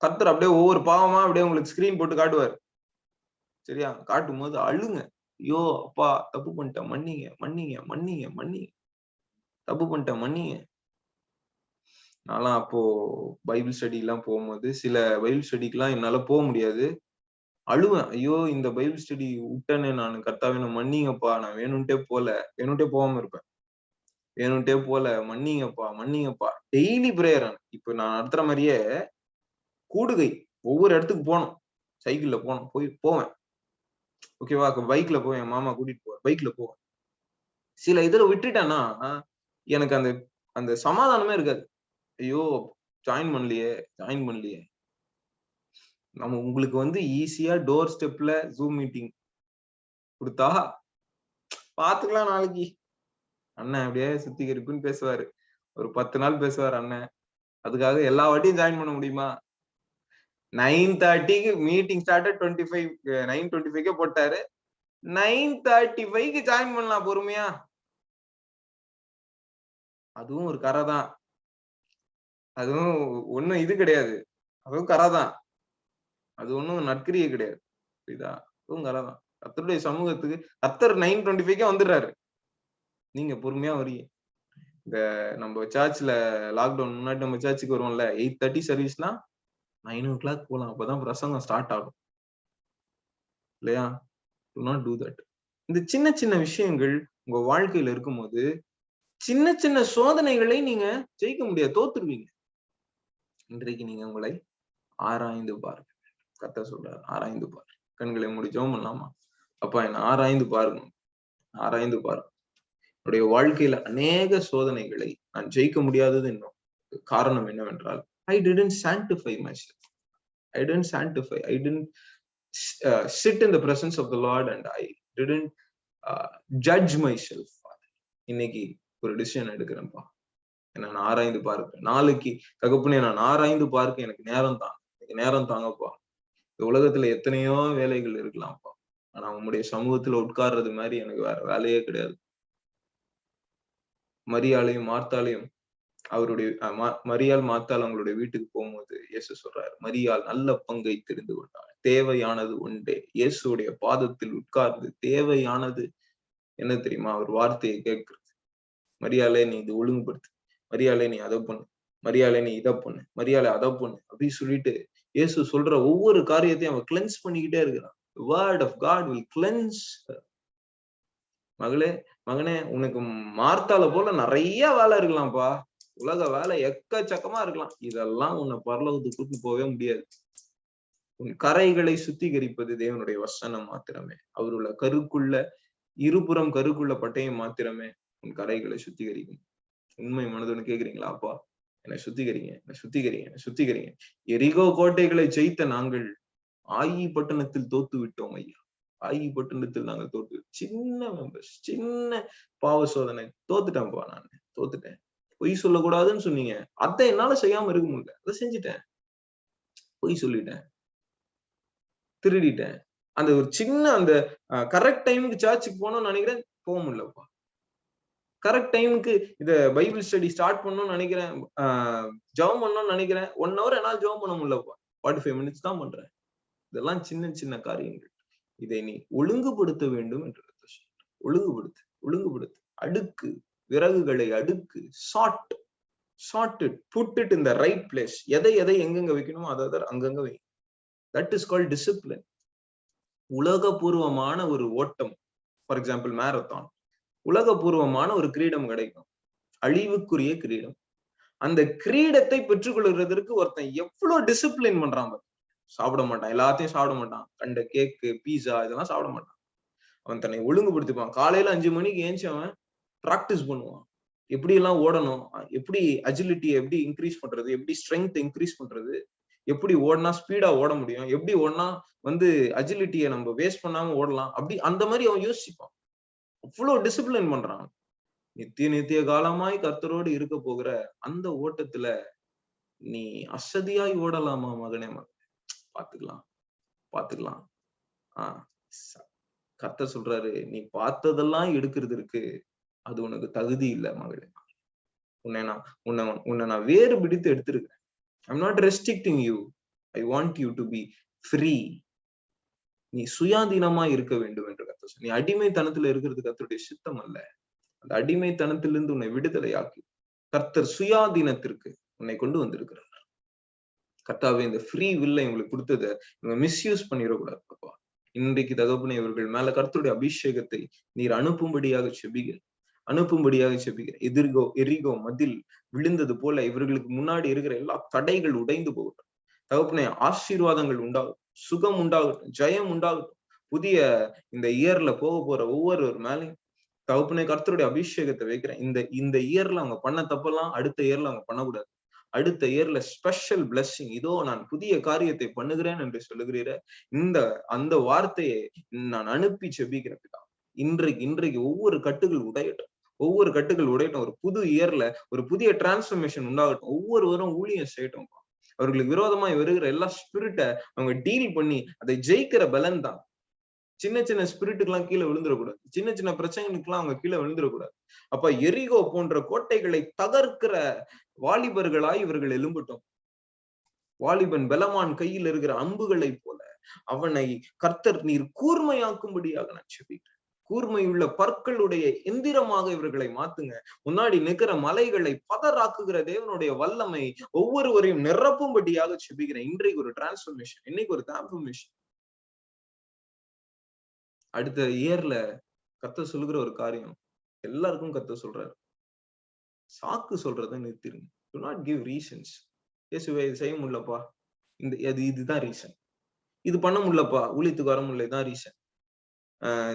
கர்த்தர் அப்படியே ஒவ்வொரு பாவமா அப்படியே உங்களுக்கு ஸ்கிரீன் போட்டு காட்டுவார். சரியா? காட்டும் போது அழுங்க, ஐயோ அப்பா தப்பு பண்ணிட்டேன், மன்னிங்க மன்னிங்க மன்னிங்க மன்னிங்க, தப்பு பண்ணிட்டேன் மன்னிங்க. நான்லாம் அப்போ பைபிள் ஸ்டடி எல்லாம் போகும்போது, சில பைபிள் ஸ்டடிக்கெல்லாம் என்னால போக முடியாது, அழுவேன். ஐயோ இந்த பைபிள் ஸ்டடி விட்டனே நான், கர்த்தாவே மன்னிங்கப்பா, நான் வேணும்ட்டே போகாம இருப்பேன், வேணும்ட்டே போல, மன்னிங்கப்பா மன்னிங்கப்பா. Daily prayer. இப்ப நான் நடத்துற மாதிரியே கூடுகை, ஒவ்வொரு இடத்துக்கு போனோம், சைக்கிள்ல போவேன். ஓகேவா? பைக்ல போவேன், மாமா கூட்டிட்டு போவேன், பைக்ல போவேன். சில இதுல விட்டுட்டேன்னா எனக்கு அந்த சமாதானமே இருக்காது. ஐயோ ஜாயின் பண்ணலையே. நம்ம உங்களுக்கு வந்து ஈஸியா டோர் ஸ்டெப்ல ஜூம் மீட்டிங் கொடுத்தா பாத்துக்கலாம், நாளைக்கு அண்ணன் அப்படியே சுத்திகரிப்புன்னு பேசுவாரு, ஒரு 10 நாள் பேசுவார் அண்ணன். அதுக்காக எல்லா வாட்டியும் ஜாயின் பண்ண முடியுமா? 9:30க்கு மீட்டிங் ஸ்டார்ட், 9:25 போட்டாரு, 9:35க்கு ஜாயின் பண்ணலாம் பொறுமையா. அதுவும் ஒரு கரை தான், அதுவும் ஒண்ணும் இது கிடையாது, அதுவும் கரை தான், அது ஒண்ணும் நற்கிரியை கிடையாது. புரியுதா? அதுவும் கரை தான். கர்த்தருடைய சமூகத்துக்கு கர்த்தர் 9:25க்கே வந்துடுறாரு, நீங்க பொறுமையா வரீங்க. இந்த நம்ம சர்ச்ல லாக்டவுன் முன்னாடி நம்ம சர்ச்சுக்கு வருவோம்ல, 8:30 சர்வீஸ்னா 9 o'clock போலாம், அப்பதான் பிரசங்கம் ஸ்டார்ட் ஆகும் இல்லையா? Do not do that. இந்த சின்ன சின்ன விஷயங்கள் உங்க வாழ்க்கையில இருக்கும்போது, சின்ன சின்ன சோதனைகளை நீங்க ஜெயிக்க முடியாது, தோத்துருவீங்க. இன்றைக்கு நீங்க உங்களை ஆராய்ந்து பாருங்க. கர்த்தர் சொல்றாரு, ஆராய்ந்து பாருங்க. கண்களை மூடி ஜெபம் பண்ணலாமா? அப்பா, என்ன ஆராய்ந்து பாருங்க, ஆராய்ந்து பாருங்க. என்னுடைய வாழ்க்கையில அநேக சோதனைகளை நான் ஜெயிக்க முடியாதது என்னும் காரணம் என்னவென்றால், I didn't sanctify myself. I didn't sanctify. I didn't sit in the presence of the Lord, and I didn't judge myself. இன்னைக்கு ஒரு டிசிஷன் எடுக்கிறேன்ப்பா, நான் ஆராய்ந்து பார்க்கிறேன். நாளைக்கு தகப்பனே நான் ஆராய்ந்து பார்க்க எனக்கு நேரம் தாங்கப்பா. இந்த உலகத்துல எத்தனையோ வேலைகள் இருக்கலாம்ப்பா, ஆனா உங்களுடைய சமூகத்துல உட்கார்றது மாதிரி எனக்கு வேற வேலையே கிடையாது. மரியாளையும் மார்த்தாளையும் மரியாள் மார்த்தாள் அவங்களுடைய வீட்டுக்கு போகும்போது இயேசு சொல்றாரு, மரியாள் நல்ல பங்கை தெரிந்து கொண்டாள், தேவையானது உண்டே. இயேசுடைய பாதத்தில் உட்கார்ந்து தேவையானது என்ன தெரியுமா? அவர் வார்த்தையை கேட்கிறது. மரியாளே நீ இது ஒழுங்குபடுத்து, மரியாளே நீ அதை பண்ணு, மரியாளே நீ இதை பண்ணு, மரியாளே அதை பண்ணு அப்படின்னு சொல்லிட்டு இயேசு சொல்ற ஒவ்வொரு காரியத்தையும் அவன் கிளென்ஸ் பண்ணிக்கிட்டே இருக்கிறான். The word of God will cleanse her. மகளே, மகனே, உனக்கு மார்த்தால போல நிறைய வேலை இருக்கலாம்ப்பா, உலக வேலை எக்கச்சக்கமா இருக்கலாம், இதெல்லாம் உன்னை பரலோகத்துக்கு கூட்டிட்டு போகவே முடியாது. உன் கரைகளை சுத்திகரிப்பது தேவனுடைய வசனம் மாத்திரமே. அவருள்ள கருக்குள்ள இருபுறம் கருக்குள்ள பட்டயம் மாத்திரமே உன் கரைகளை சுத்திகரிக்கும். உண்மை மனதுன்னு கேக்குறீங்களா? அப்பா என்னை சுத்திகரிங்க, என்னை சுத்திகரிங்க, என்னை சுத்திகரிங்க. எரிகோ கோட்டைகளை ஜெயித்த நாங்கள் ஆயி பட்டணத்தில் தோத்து விட்டோம் ஐயா. ஆயி பட்டணத்தில் நாங்கள் தோத்து, சின்ன மெம்பர்ஸ், சின்ன பாவ சோதனை, தோத்துட்டேன்ப்பா, நான் தோத்துட்டேன். பொய் சொல்லக்கூடாதுன்னு சொன்னீங்க, அதை என்னால செய்யாம இருக்க முடியல, அதை செஞ்சுட்டேன். பொய் சொல்லிட்டேன், திருடிட்டேன். அந்த ஒரு சின்ன அந்த கரெக்ட் டைமுக்கு சர்ச்சுக்கு போகணும்னு நினைக்கிறேன், போக முடியலப்பா. கரெக்ட் டைமுக்கு இத பைபிள் ஸ்டடி ஸ்டார்ட் பண்ணணும்னு நினைக்கிறேன், ஜெபம் பண்ணணும்னு நினைக்கிறேன், 1 hour என்னால ஜெபம் பண்ண முடியலப்பா, 45 minutes தான் பண்றேன். இதெல்லாம் சின்ன சின்ன காரியங்கள். இதை நீ ஒழுங்குபடுத்த வேண்டும் என்று ஒழுங்குபடுத்து, ஒழுங்குபடுத்து. அடுக்கு, விறகுகளை அடுக்கு, sort, put it in the right place. எதை எதை எங்கெங்க வைக்கணுமோ அதை அங்கங்க வை. That is called discipline. உலகபூர்வமான ஒரு ஓட்டம், ஃபார் எக்ஸாம்பிள் மேரத்தான், உலகபூர்வமான ஒரு கிரீடம் கிடைக்கும், அழிவுக்குரிய கிரீடம். அந்த கிரீடத்தை பெற்றுக்கொள்கிறதற்கு ஒருத்தன் எவ்வளவு டிசிப்ளின் பண்றான். சாப்பிட மாட்டான், எல்லாத்தையும் சாப்பிட மாட்டான், கண்ட கேக்கு, பீஸா இதெல்லாம் சாப்பிட மாட்டான். அவன் தன்னை ஒழுங்குபடுத்திப்பான். காலையில 5 மணிக்கு ஏஞ்சி அவன் பிராக்டிஸ் பண்ணுவான், எப்படி எல்லாம் ஓடணும், எப்படி அஜிலிட்டியை எப்படி இன்க்ரீஸ் பண்றது, எப்படி ஸ்ட்ரென்த் இன்க்ரீஸ் பண்றது, எப்படி ஓடனா ஸ்பீடா ஓட முடியும், எப்படி ஓடனா அஜிலிட்டியை நம்ம வேஸ்ட் பண்ணாம ஓடலாம், அப்படி அந்த மாதிரி அவன் யோசிப்பான். அவ்வளவு டிசிப்ளின் பண்றான். நித்திய காலமாய் கர்த்தரோடு இருக்க போகிற அந்த ஓட்டத்துல நீ அசதியாய் ஓடலாமா மகனே? பாத்துக்கலாம். கர்த்தர் சொல்றாரு, நீ பார்த்ததெல்லாம் எடுக்கிறதுக்கு அது உனக்கு தகுதி இல்ல மகளே. உன்னை நான் வேறு பிடித்து எடுத்திருக்கேன். I'm not restricting you. I want you to be free. நீ சுயாதீனமா இருக்க வேண்டும் என்று கர்த்தர். நீ அடிமைத்தனத்துல இருக்கிறது கர்த்தருடைய சித்தம் அல்ல. அந்த அடிமைத்தனத்திலிருந்து உன்னை விடுதலையாக்கி கர்த்தர் சுயாதீனத்திற்கு உன்னை கொண்டு வந்திருக்கிறார். கர்த்தாவே, இந்த ஃப்ரீ வில்லை உங்களுக்கு கொடுத்ததை இவங்க மிஸ்யூஸ் பண்ணிடக்கூடாதுப்பா. இன்றைக்கு தகப்பனே, இவர்கள் மேல கர்த்தருடைய அபிஷேகத்தை நீர் அனுப்பும்படியாக செபிக்கிற. எரிகோ மதில் விழுந்தது போல இவர்களுக்கு முன்னாடி இருக்கிற எல்லா தடைகள் உடைந்து போகட்டும் தகப்பனே. ஆசீர்வாதங்கள் உண்டாகட்டும், சுகம் உண்டாகட்டும், ஜெயம் உண்டாகட்டும். புதிய இந்த இயர்ல போக போற ஒவ்வொரு மேலையும் தகப்பனே கர்த்தருடைய அபிஷேகத்தை வைக்கிறேன். இந்த இயர்ல அவங்க பண்ண தப்பெல்லாம் அடுத்த இயர்ல அவங்க பண்ணக்கூடாது. அடுத்த இயர்ல ஸ்பெஷல் பிளெஸிங், இதோ நான் புதிய காரியத்தை பண்ணுகிறேன் என்று சொல்லுகிறீர அந்த வார்த்தையை நான் அனுப்பி செபிக்கிறேன். இன்றைக்கு ஒவ்வொரு கட்டுகள் உடையட்டும். ஒரு புது இயர்ல ஒரு புதிய டிரான்ஸ்பர்மேஷன் உண்டாகட்டும். ஒவ்வொருவரும் ஊழியம் செய்யட்டும். அவர்களுக்கு விரோதமாய் வருகிற எல்லா ஸ்பிரிட்டை அவங்க டீல் பண்ணி அதை ஜெயிக்கிற பலன் தான். சின்ன ஸ்பிரிட்டுக்கு எல்லாம் கீழே விழுந்துடக்கூடாது, சின்ன பிரச்சனைகளுக்கு எல்லாம் அவங்க கீழே விழுந்துடக்கூடாது. அப்ப எரிகோ போன்ற கோட்டைகளை தகர்க்கிற வாலிபர்களாய் இவர்கள் எழும்பட்டும். வாலிபன் பலமான் கையில் இருக்கிற அம்புகளை போல அவனை கர்த்தர் நீர் கூர்மையாக்கும்படியாக நான் செபிக்கிறேன். கூர்மையுள்ள பற்களுடைய எந்திரமாக இவர்களை மாத்துங்க. முன்னாடி நிற்கிற மலைகளை பதறாக்குகிற தேவனுடைய வல்லமை ஒவ்வொருவரையும் நிரப்பும்படியாக செபிக்கிறேன். இன்றைக்கு ஒரு டிரான்ஸ்பர்மேஷன், இன்னைக்கு ஒரு டிரான்ஸ்பர்மேஷன். அடுத்த இயர்ல கர்த்தர் சொல்லுகிற ஒரு காரியம் எல்லாருக்கும் கர்த்தர் சொல்றாரு, சாக்கு சொல்றதை நிறுத்திருங்க. Do not give reasons. இயேசுவே, இது செய்ய முடியலப்பா, இதுதான் ரீசன். இது பண்ண முடியலப்பா, ஊழியத்துக்கு வர முடியல, இதான் ரீசன்.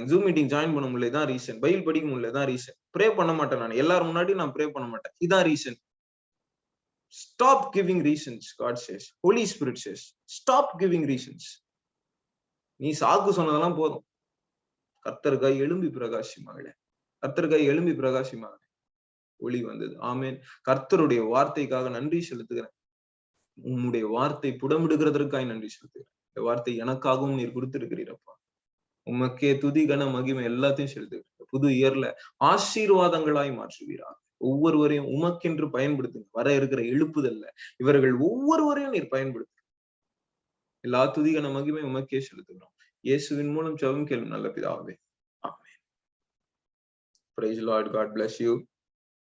ஜூம் மீட்டிங் ஜாயின் பண்ண முடியல, இதான் ரீசன். பைபிள் படிக்க முடியல, இதான் ரீசன். ப்ரே பண்ண மாட்டேன், நான் எல்லாரும் முன்னாடி நான் ப்ரே பண்ண மாட்டேன், இதான் reason. Stop giving reasons. God says, Holy Spirit says, stop giving reasons. நீ சாக்கு சொன்னதெல்லாம் போதும். கர்த்தர்காய் எழும்பி பிரகாசிமாங்களே, கர்த்தர்காய் எழும்பி பிரகாசிமாங்களே. ஒளி வந்தது. ஆமேன். கர்த்தருடைய வார்த்தைக்காக நன்றி செலுத்துகிறேன். உம்முடைய வார்த்தை புடமிடுகிறதற்காக நன்றி செலுத்துகிறேன். இந்த வார்த்தை எனக்காகவும் நீர் கொடுத்திருக்கிறீரப்பா. உமக்கே துதி கன மகிமை எல்லாத்தையும் செலுத்துகிறேன். புது இயர்ல ஆசீர்வாதங்களாய் மாற்றுவீராக. ஒவ்வொருவரையும் உமக்கென்று பயன்படுத்துங்க. வர இருக்கிற எழுப்புதல்ல இவர்கள் ஒவ்வொருவரையும் நீர் பயன்படுத்து. எல்லா துதி கன மகிமை உமக்கே செலுத்துகிறோம். இயேசுவின் மூலம் ஜெபம் கேளும் நல்ல பிதாவே. ஆமென். Praise the Lord. God bless you.